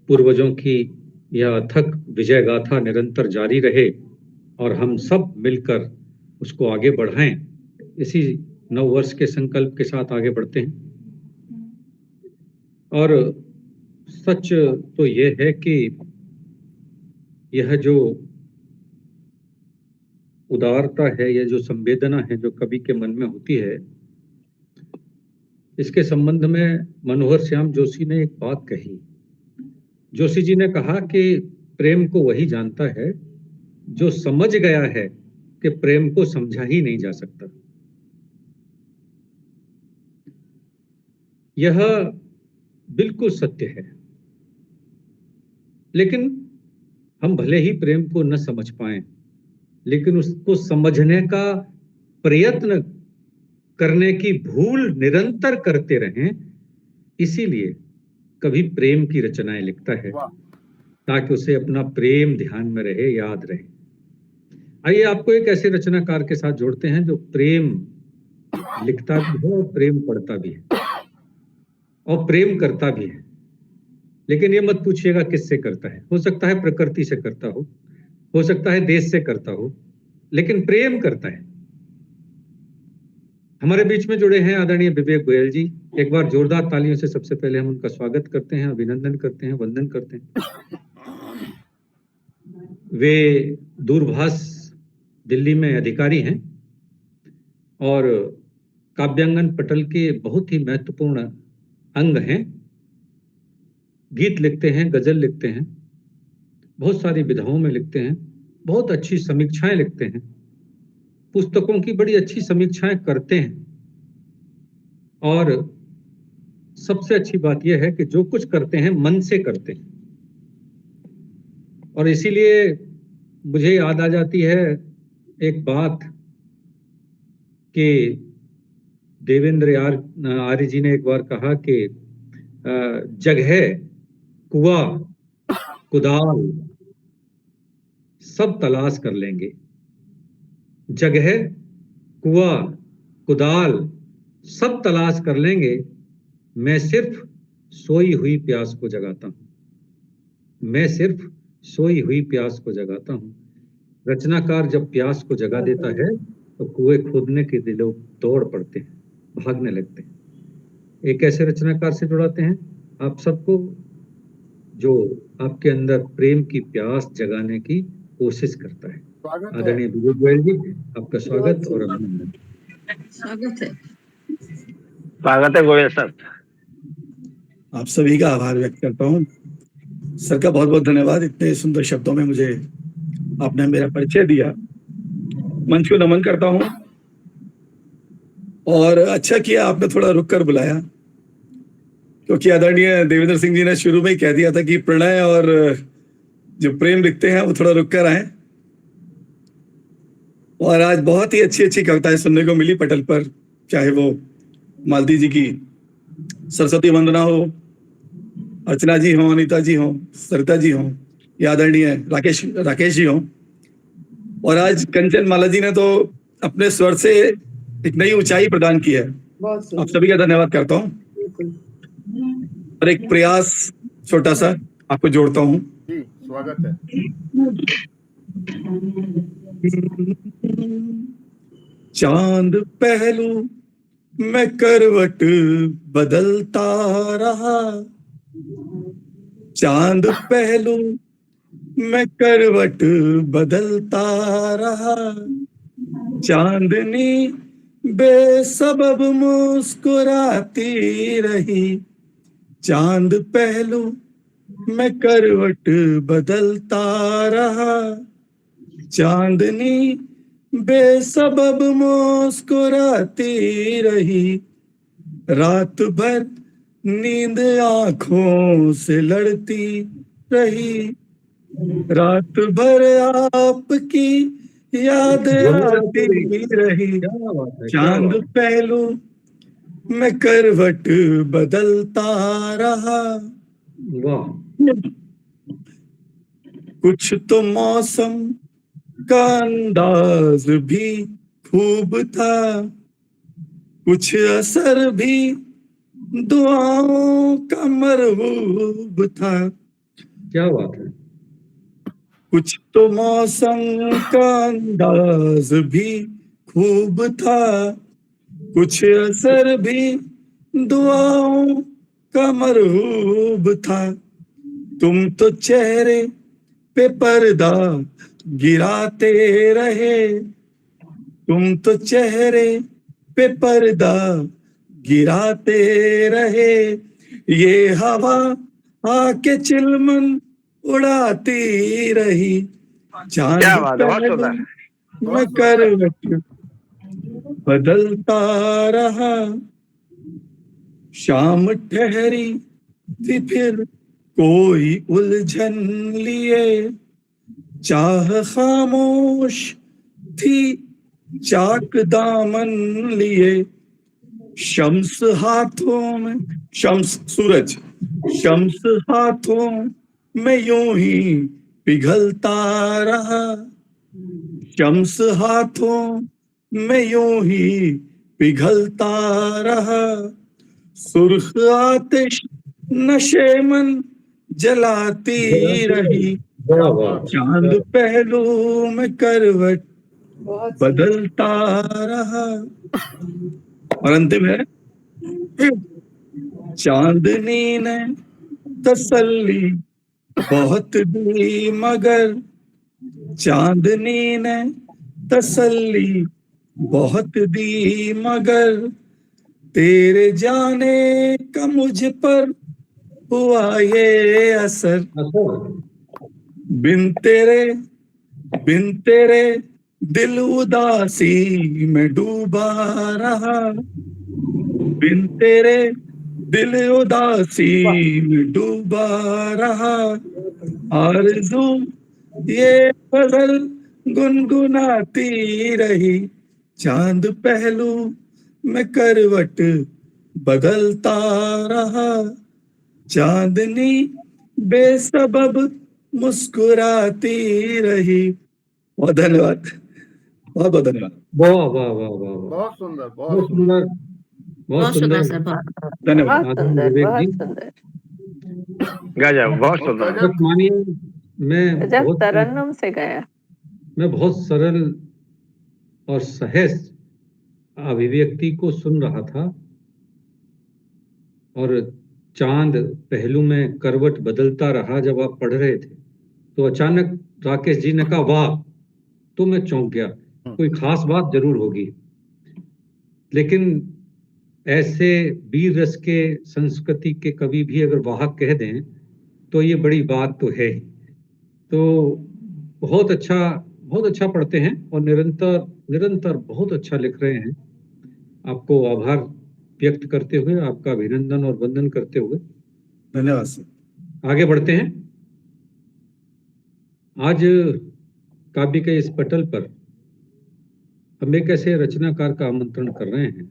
पूर्वजों की यह अथक विजय गाथा निरंतर जारी रहे और हम सब मिलकर उसको आगे बढ़ाएं। इसी नववर्ष के संकल्प के साथ आगे बढ़ते हैं। और सच तो यह है कि यह जो उदारता है, यह जो संवेदना है जो कवि के मन में होती है, इसके संबंध में मनोहर श्याम जोशी ने एक बात कही। जोशी जी ने कहा कि प्रेम को वही जानता है जो समझ गया है कि प्रेम को समझा ही नहीं जा सकता। यह बिल्कुल सत्य है, लेकिन हम भले ही प्रेम को न समझ पाए, लेकिन उसको समझने का प्रयत्न करने की भूल निरंतर करते रहें। इसीलिए कभी प्रेम की रचनाएं लिखता है ताकि उसे अपना प्रेम ध्यान में रहे, याद रहे। आइए आपको एक ऐसे रचनाकार के साथ जोड़ते हैं जो प्रेम लिखता भी है और प्रेम पढ़ता भी है और प्रेम करता भी है। लेकिन ये मत पूछिएगा किससे करता है। हो सकता है प्रकृति से करता हो सकता है देश से करता हो, लेकिन प्रेम करता है। हमारे बीच में जुड़े हैं आदरणीय विवेक गोयल जी। एक बार जोरदार तालियों से सबसे पहले हम उनका स्वागत करते हैं, अभिनंदन करते हैं, वंदन करते हैं। वे दूरभाष दिल्ली में अधिकारी हैं और काव्यांगन पटल के बहुत ही महत्वपूर्ण अंग हैं। गीत लिखते हैं, गजल लिखते हैं, बहुत सारी विधाओं में लिखते हैं, बहुत अच्छी समीक्षाएं लिखते हैं, पुस्तकों की बड़ी अच्छी समीक्षाएं करते हैं। और सबसे अच्छी बात यह है कि जो कुछ करते हैं मन से करते हैं। और इसीलिए मुझे याद आ जाती है एक बात कि देवेंद्र आर्य जी ने एक बार कहा कि जगह, कुआं, कुदाल सब तलाश कर लेंगे, जगह, कुआं, कुदाल सब तलाश कर लेंगे, मैं सिर्फ सोई हुई प्यास को जगाता हूं, मैं सिर्फ सोई हुई प्यास को जगाता हूं। रचनाकार जब प्यास को जगा देता है तो कुएं खोदने के लिए लोग दौड़ पड़ते हैं, भागने लगते हैं। एक ऐसे रचनाकार से जुड़ाते हैं आप सबको जो आपके अंदर प्रेम की प्यास जगाने की कोशिश करता है। आदरणीय विवेक गोयल जी, आपका स्वागत और अभिनंदन। स्वागत है गोयल सर। आप सभी का आभार व्यक्त करता हूँ। सर का बहुत बहुत धन्यवाद, इतने सुंदर शब्दों में मुझे आपने मेरा परिचय दिया। मंच को नमन करता हूँ और अच्छा किया आपने थोड़ा रुक कर बुलाया, क्योंकि आदरणीय देवेंद्र सिंह जी ने शुरू में ही कह दिया था कि प्रणय और जो प्रेम लिखते हैं वो थोड़ा रुक कर आए। और आज बहुत ही अच्छी अच्छी कविताएं सुनने को मिली पटल पर, चाहे वो मालती जी की सरस्वती वंदना हो, अर्चना जी हो, अनीता जी हो, सरिता जी हो, या आदरणीय राकेश जी हो। और आज कंचन माला जी ने तो अपने स्वर से एक नई ऊंचाई प्रदान की है। बहुत आप सुंदर, सभी का धन्यवाद करता हूँ। बिल्कुल। और एक प्रयास छोटा सा आपको जोड़ता हूँ। जी स्वागत है। चांद पहलू मैं करवट बदलता रहा, चांद पहलू मैं करवट बदलता रहा, चांदनी बेसबब मुस्कुराती रही, चांद पहलू मैं करवट बदलता रहा, चांदनी बेसबब मुस्कुराती रही, रात भर नींद आंखों से लड़ती रही, रात भर आपकी याद आती रही, चांद पहलू मैं करवट बदलता रहा। वाह, कुछ तो मौसम का अंदाज भी खूब था, कुछ असर भी दुआओं का मरहूब था, क्या बात है। कुछ तो मौसम का अंदाज भी खूब था, कुछ असर भी दुआओं का मरहूब था, तुम तो चेहरे पे पर्दा गिराते रहे, तुम तो चेहरे पे पर्दा गिराते रहे, ये हवा आके चिलमन उड़ाती रही, चांद क्या बात है, बहुत पहलू सुंदर। मैं करवट बदलता रहा, शाम ठहरी थी फिर कोई उलझन लिए, चाह खामोश थी चाक दामन लिए, शम्स हाथों में, शम्स सूरज, शम्स हाथों में यूं ही पिघलता रहा, शम्स हाथों में यूं ही पिघलता रहा, सुर्ख आतिश नशे मन जलाती रही, वाह वाह, चांद पहलू में करवट बहुत सुंदर, बदलता रहा। और अंतिम है, चांदनी ने तसल्ली बहुत दी मगर, चांदनी ने तसल्ली बहुत दी मगर, तेरे जाने का मुझ पर हुआ ये असर, बिन तेरे दिल उदासी में डूबा रहा, बिन तेरे दिल उदासी में डूबा रहा, आरज़ू ये गजल गुनगुनाती रही, चांद पहलू में करवट बदलता रहा, चांदनी बेसबब मुस्कुराती रही। बहुत धन्यवाद, बहुत बहुत धन्यवाद। वाह वाह वाह वाह वाह, बहुत सुंदर, बहुत बहुत सुंदर, बहुत सुंदर। सर, बहुत धन्यवाद। बहुत आदरणीय सुंदर, विवेक जी, बहुत सुंदर, गजब, बहुत और सुंदर। गजब बस मानिए मैं गजब बहुत तरन्नुम से गया। मैं बहुत सरल और सहज अभिव्यक्ति को सुन रहा था, और चांद पहलू में करवट बदलता रहा जब आप पढ़ रहे थे, तो अचानक राकेश जी ने कहा वाह, तो मैं चौंक गया, कोई खास बात जरूर होगी। लेकिन ऐसे वीर रस के संस्कृति के कवि भी अगर वाह कह दें तो ये बड़ी बात तो है ही। तो बहुत अच्छा पढ़ते हैं और निरंतर निरंतर बहुत अच्छा लिख रहे हैं। आपको आभार व्यक्त करते हुए, आपका अभिनंदन और वंदन करते हुए धन्यवाद सर। आगे बढ़ते हैं। आज काव्य के इस पटल पर हम एक ऐसे रचनाकार का आमंत्रण कर रहे हैं।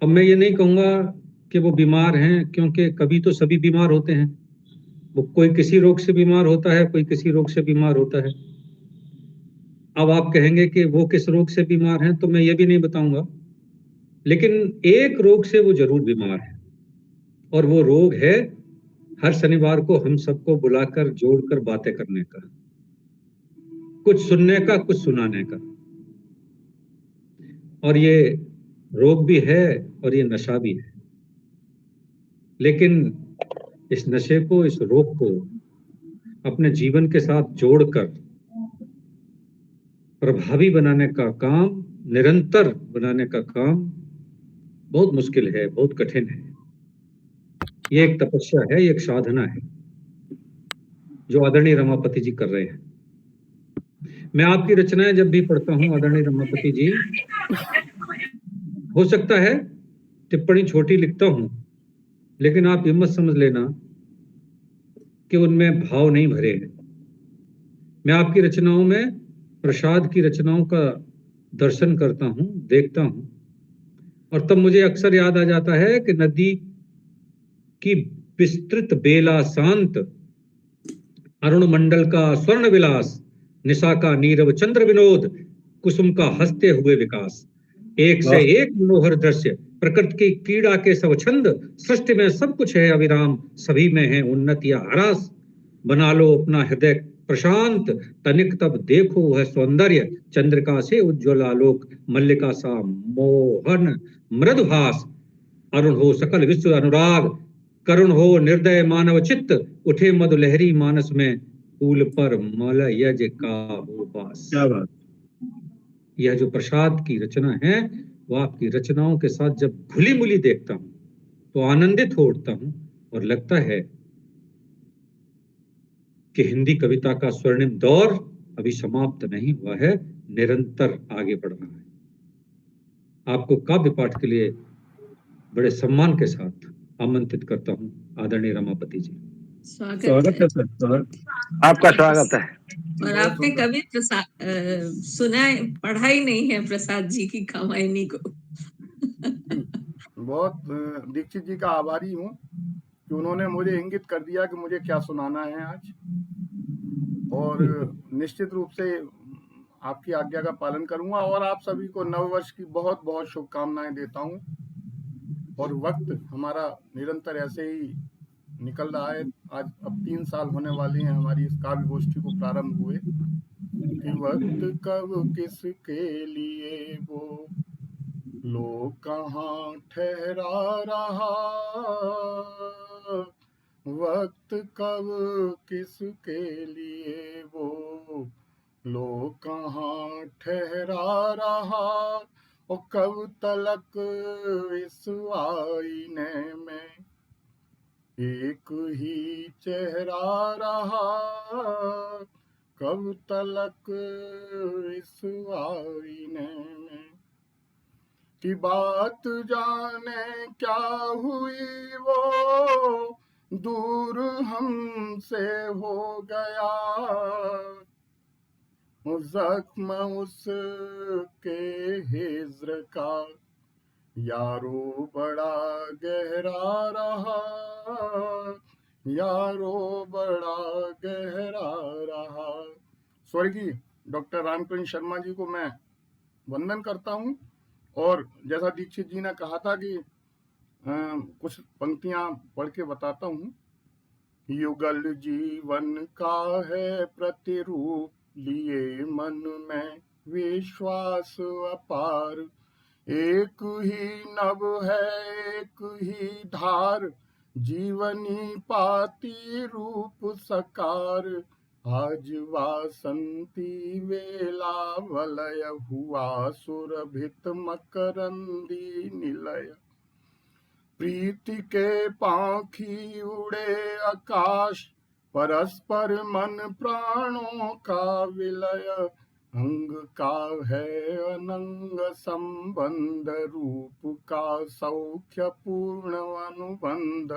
अब मैं ये नहीं कहूंगा कि वो बीमार हैं, क्योंकि कभी तो सभी बीमार होते हैं। वो कोई किसी रोग से बीमार होता है, कोई किसी रोग से बीमार होता है। अब आप कहेंगे कि वो किस रोग से बीमार हैं, तो मैं ये भी नहीं बताऊंगा, लेकिन एक रोग से वो जरूर बीमार है, और वो रोग है हर शनिवार को हम सबको बुलाकर जोड़कर बातें करने का, कुछ सुनने का, कुछ सुनाने का। और ये रोग भी है और ये नशा भी है, लेकिन इस नशे को, इस रोग को अपने जीवन के साथ जोड़कर प्रभावी बनाने का काम, निरंतर बनाने का काम बहुत मुश्किल है, बहुत कठिन है। ये एक तपस्या है, ये एक साधना है जो आदरणीय रमापति जी कर रहे हैं। मैं आपकी रचनाएं जब भी पढ़ता हूं आदरणीय रमापति जी, हो सकता है टिप्पणी छोटी लिखता हूं, लेकिन आप ये मत समझ लेना कि उनमें भाव नहीं भरे हैं। मैं आपकी रचनाओं में प्रसाद की रचनाओं का दर्शन करता हूं, देखता हूं, और तब मुझे अक्सर याद आ जाता है कि नदी की विस्तृत बेला शांत, अरुण मंडल का स्वर्ण विलास, निशा का नीरव चंद्र विनोद, कुसुम का हंसते हुए विकास, एक से एक मनोहर दृश्य, प्रकृति की क्रीड़ा के सब छंद, सृष्टि में सब कुछ है अविराम, सभी में है उन्नति या ह्रास, बना लो अपना हृदय प्रशांत, तनिक तब देखो वह सौंदर्य, चंद्रिका से उज्ज्वल आलोक, मल्लिका सा मोहन मृदुहास, अरुण हो सकल विश्व अनुराग, करुण हो निर्दय मानव चित्त, उठे मधु लहरी मानस में, फूल पर मलयज का हो वास। क्या बात। यह जो प्रसाद की रचना है, वो आपकी रचनाओं के साथ जब घुली मुली देखता हूं तो आनंदित हो उठता हूं, और लगता है कि हिंदी कविता का स्वर्णिम दौर अभी समाप्त नहीं हुआ है, निरंतर आगे बढ़ रहा है। आपको काव्य पाठ के लिए बड़े सम्मान के साथ आमंत्रित करता हूं आदरणीय रमापति जी। स्वागत है सर, स्वागत। आपका स्वागत है। और आपने कभी सुना पढ़ा ही नहीं है प्रसाद जी की कामायनी को। बहुत दीक्षित जी का आभारी हूँ कि उन्होंने मुझे इंगित कर दिया कि मुझे क्या सुनाना है आज, और निश्चित रूप से आपकी आज्ञा का पालन करूंगा, और आप सभी को नववर्ष की बहुत बहुत शुभकामनाएं देता हूं। और वक्त हमारा निरंतर ऐसे ही निकल रहा है। आज अब 3 साल होने वाले हैं हमारी इस काव्य गोष्ठी को प्रारंभ हुए, कि वक्त कब किसके लिए वो लोग कहाँ ठहरा रहा, वक्त कब किसके लिए वो लोग कहाँ ठहरा रहा, और कब तलक इस आईने में एक ही चेहरा रहा, कब तलक इस आईने में की बात जाने क्या हुई वो दूर हमसे हो गया, जख्म उसके हिज्र का यारो बड़ा गहरा रहा, यारो बड़ा गहरा रहा। स्वर्गीय डॉक्टर रामकृष्ण शर्मा जी को मैं वंदन करता हूँ, और जैसा दीक्षित जी ने कहा था कि कुछ पंक्तियां पढ़ के बताता हूँ। युगल जीवन का है प्रतिरूप, लिए मन में विश्वास अपार, एक ही नभ है एक ही धार, जीवनी पाती रूप सकार, आज वासंती वेला वलय हुआ सुरभित मकरंदी निलय, प्रीति के पाखी उड़े आकाश, परस्पर मन प्राणों का विलय, अंग का है अनंग संबंध, रूप का सौख्य पूर्ण अनुबंध,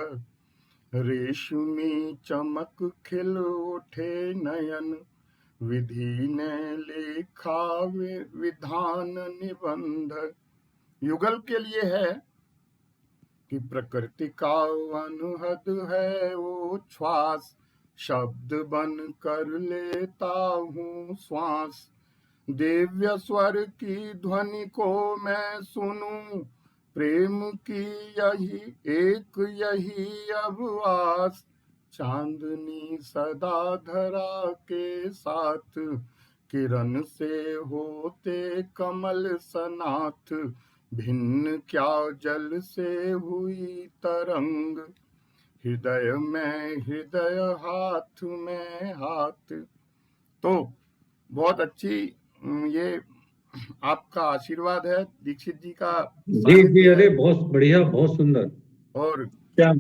रेशमी चमक खिल उठे नयन, विधि ने लिखा विधान निबंध। युगल के लिए है कि प्रकृति का अनहद है उच्छ्वास, शब्द बन कर लेता हूँ श्वास, दिव्य स्वर की ध्वनि को मैं सुनूं, प्रेम की यही अब आस, चांदनी सदा धरा के साथ, किरण से होते कमल सनाथ, भिन्न क्या जल से हुई तरंग, हृदय में हृदय हाथ में हाथ। तो बहुत अच्छी ये आपका आशीर्वाद है, दीक्षित जी का जी सानिध्य जी, अरे है। बहुत बढ़िया, बहुत सुंदर। और क्या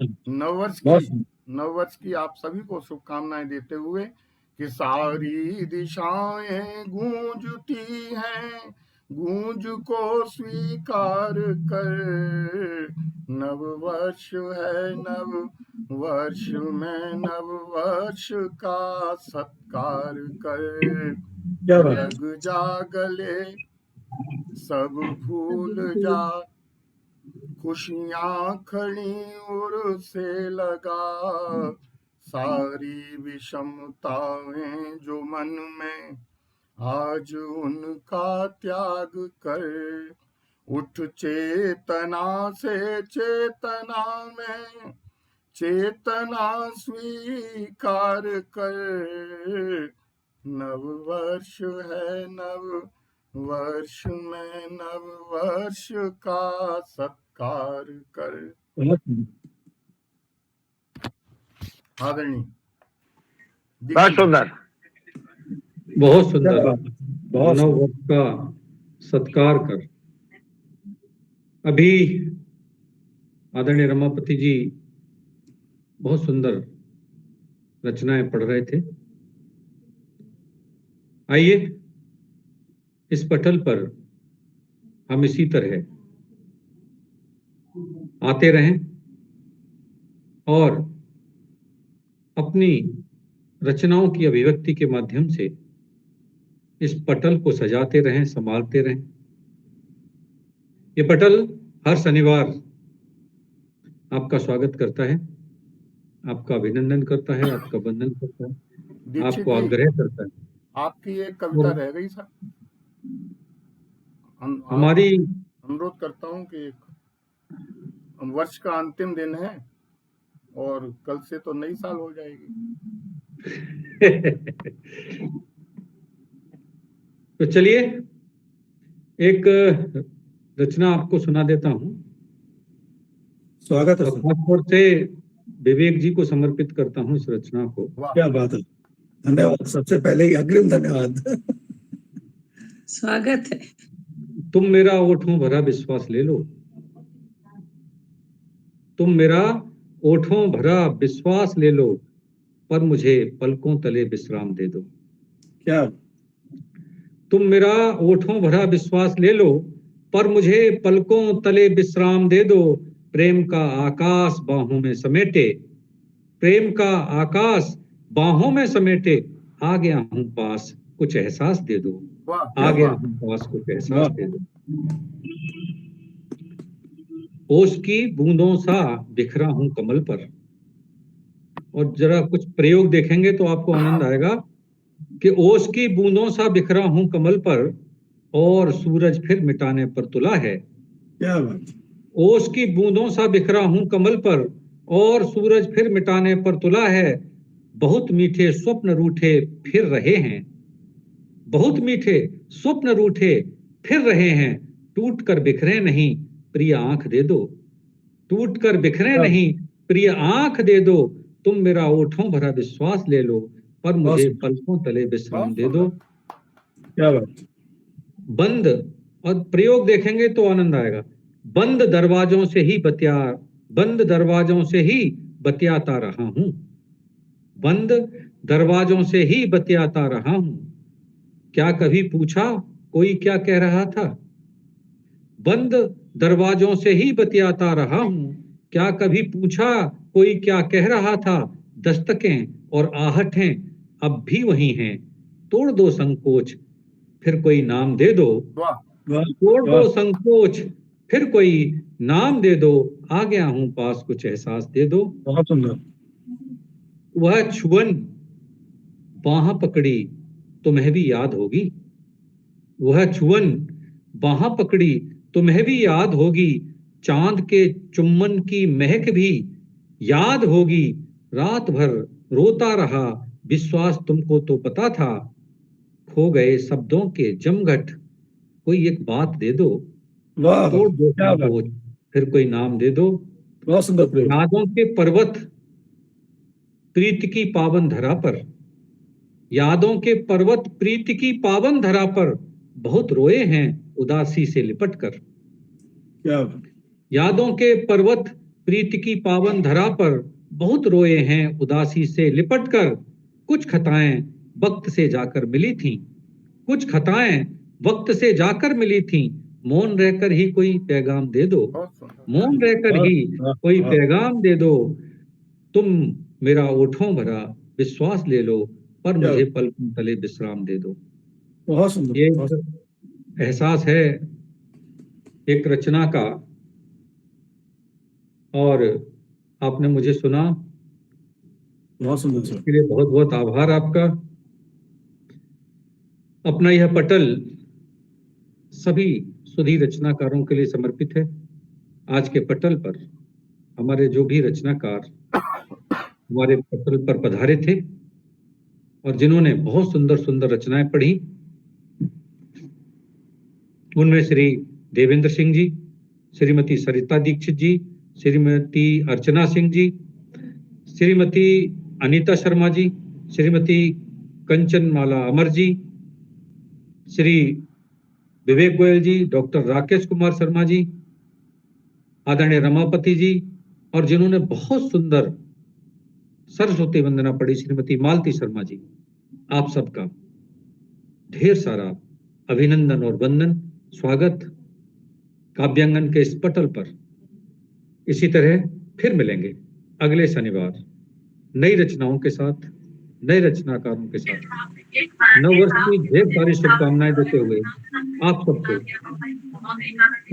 नववर्ष की आप सभी को शुभकामनाएं देते हुए कि सारी दिशाएं गूंजती हैं, गूंज को स्वीकार कर, नववर्ष है नववर्ष में नववर्ष का सत्कार कर, क्या बात है। लग जा गले सब भूल जा, खुशियां खड़ी उर से लगा, सारी विषमताएं जो मन में आज उनका त्याग कर, उठ चेतना से चेतना में चेतना स्वीकार कर, नववर्ष है नववर्ष में नववर्ष का सत्कार कर। आदरणीय बहुत सुंदर, बहुत सुंदर। बहुत नव वर्ष का सत्कार कर। अभी आदरणीय रमापति जी बहुत सुंदर रचनाएं पढ़ रहे थे। आइए इस पटल पर हम इसी तरह आते रहें और अपनी रचनाओं की अभिव्यक्ति के माध्यम से इस पटल को सजाते रहें, संभालते रहें। ये पटल हर शनिवार आपका स्वागत करता है, आपका अभिनंदन करता है, आपका वंदन करता है, दीक्षित आपको जी, आग्रह करता है। आपकी एक कविता रह गई सर, हमारी अनुरोध करता हूं कि वर्ष का अंतिम दिन है और कल से तो नई साल हो जाएगी। तो चलिए एक रचना आपको सुना देता हूं। स्वागत है। खासतौर से विवेक जी को समर्पित करता हूं इस रचना को। क्या बात है, धन्यवाद। सबसे पहले ही अग्रिम धन्यवाद। स्वागत है। तुम मेरा ओठों भरा विश्वास ले लो, तुम मेरा ओठों भरा विश्वास ले लो, पर मुझे पलकों तले विश्राम दे दो। क्या? तुम मेरा ओठों भरा विश्वास ले लो, पर मुझे पलकों तले विश्राम दे दो। प्रेम का आकाश बाहों में समेटे, प्रेम का आकाश बाहों में समेटे, आ गया हूं पास कुछ एहसास दे दो, आ गया हूं पास कुछ एहसास दे दो। ओस की बूंदों सा बिखरा हूं कमल पर। और जरा कुछ प्रयोग देखेंगे तो आपको आनंद आएगा कि ओस की बूंदों सा बिखरा हूं कमल पर, और सूरज फिर मिटाने पर तुला है। क्या बात? ओस की बूंदों सा बिखरा हूं कमल पर, और सूरज फिर मिटाने पर तुला है। बहुत मीठे स्वप्न रूठे फिर रहे हैं, बहुत मीठे स्वप्न रूठे फिर रहे हैं। टूट कर बिखरे नहीं प्रिय आंख दे दो, टूट कर बिखरे नहीं प्रिय आंख दे दो। तुम मेरा ओठों भरा विश्वास ले लो, पर मुझे पलकों तले विश्राम दे दो। क्या बात? बंद, और प्रयोग देखेंगे तो आनंद आएगा। बंद दरवाजों से ही बंद दरवाजों से ही बतियाता रहा हूं, बंद दरवाजों से ही बतियाता रहा हूं। क्या कभी पूछा कोई क्या कह रहा था? बंद दरवाजों से ही बतियाता रहा हूं। क्या कभी पूछा कोई क्या कह रहा था? दस्तकें और आहटें अब भी वही हैं। तोड़ दो संकोच फिर कोई नाम दे दो, तोड़ दो संकोच फिर कोई नाम दे दो। आ गया हूं पास कुछ एहसास दे दो। बहुत सुंदर। वह छुअन बाह पकड़ी तुम्हें भी याद होगी, वह छुअन बाह पकड़ी तुम्हें भी याद होगी, चांद के चुम्बन की महक भी याद होगी। रात भर रोता रहा, विश्वास तुमको तो पता था, खो गए शब्दों के जमघट, कोई एक बात दे दो, वाह तोड़ दो क्या बात, संकोच, फिर कोई नाम दे दो। बहुत सुंदर प्रयोग। यादों के पर्वत प्रीति की पावन धरा पर, यादों के पर्वत प्रीति की पावन धरा पर, बहुत रोए हैं उदासी से लिपट कर। क्या बात, यादों के पर्वत प्रीति की पावन धरा पर, बहुत रोए हैं उदासी से लिपट कर। कुछ खताएं वक्त से जाकर मिली थीं, कुछ खताएं वक्त से जाकर मिली थीं, मौन रहकर ही कोई पैगाम दे दो, मौन रहकर ही कोई पैगाम दे दो। तुम मेरा ओठों भरा विश्वास ले लो, पर मुझे पलकों तले विश्राम दे दो। बहुत सुंदर। ये बहुत एहसास है एक रचना का, और आपने मुझे सुना, सुंदर सर। इसके लिए बहुत बहुत आभार आपका। अपना यह पटल सभी सुधी रचनाकारों के लिए समर्पित है। आज के पटल पर हमारे जो भी रचनाकार हमारे पटल पर पधारे थे और जिन्होंने बहुत सुंदर सुंदर रचनाएं पढ़ी, उनमें श्री देवेंद्र सिंह जी, श्रीमती सरिता दीक्षित जी, श्रीमती अर्चना सिंह जी, श्रीमती अनीता शर्मा जी, श्रीमती कंचन माला अमर जी, श्री विवेक गोयल जी, डॉक्टर राकेश कुमार शर्मा जी, आदरणीय रमापति जी, और जिन्होंने बहुत सुंदर सरस्वती वंदना पढ़ी, श्रीमती मालती शर्मा जी। आप सबका ढेर सारा अभिनंदन और वंदन, स्वागत काव्यांगन के इस पटल पर। इसी तरह फिर मिलेंगे अगले शनिवार नई रचनाओं के साथ, नए रचनाकारों के साथ। नववर्ष की ढेर सारी शुभकामनाएं देते हुए आप सबको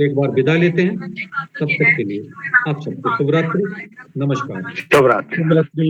एक बार विदा लेते हैं। तब तक के लिए आप सबको शुभ रात्रि, नमस्कार। शुभ रात्रि। शुभ रात्रि।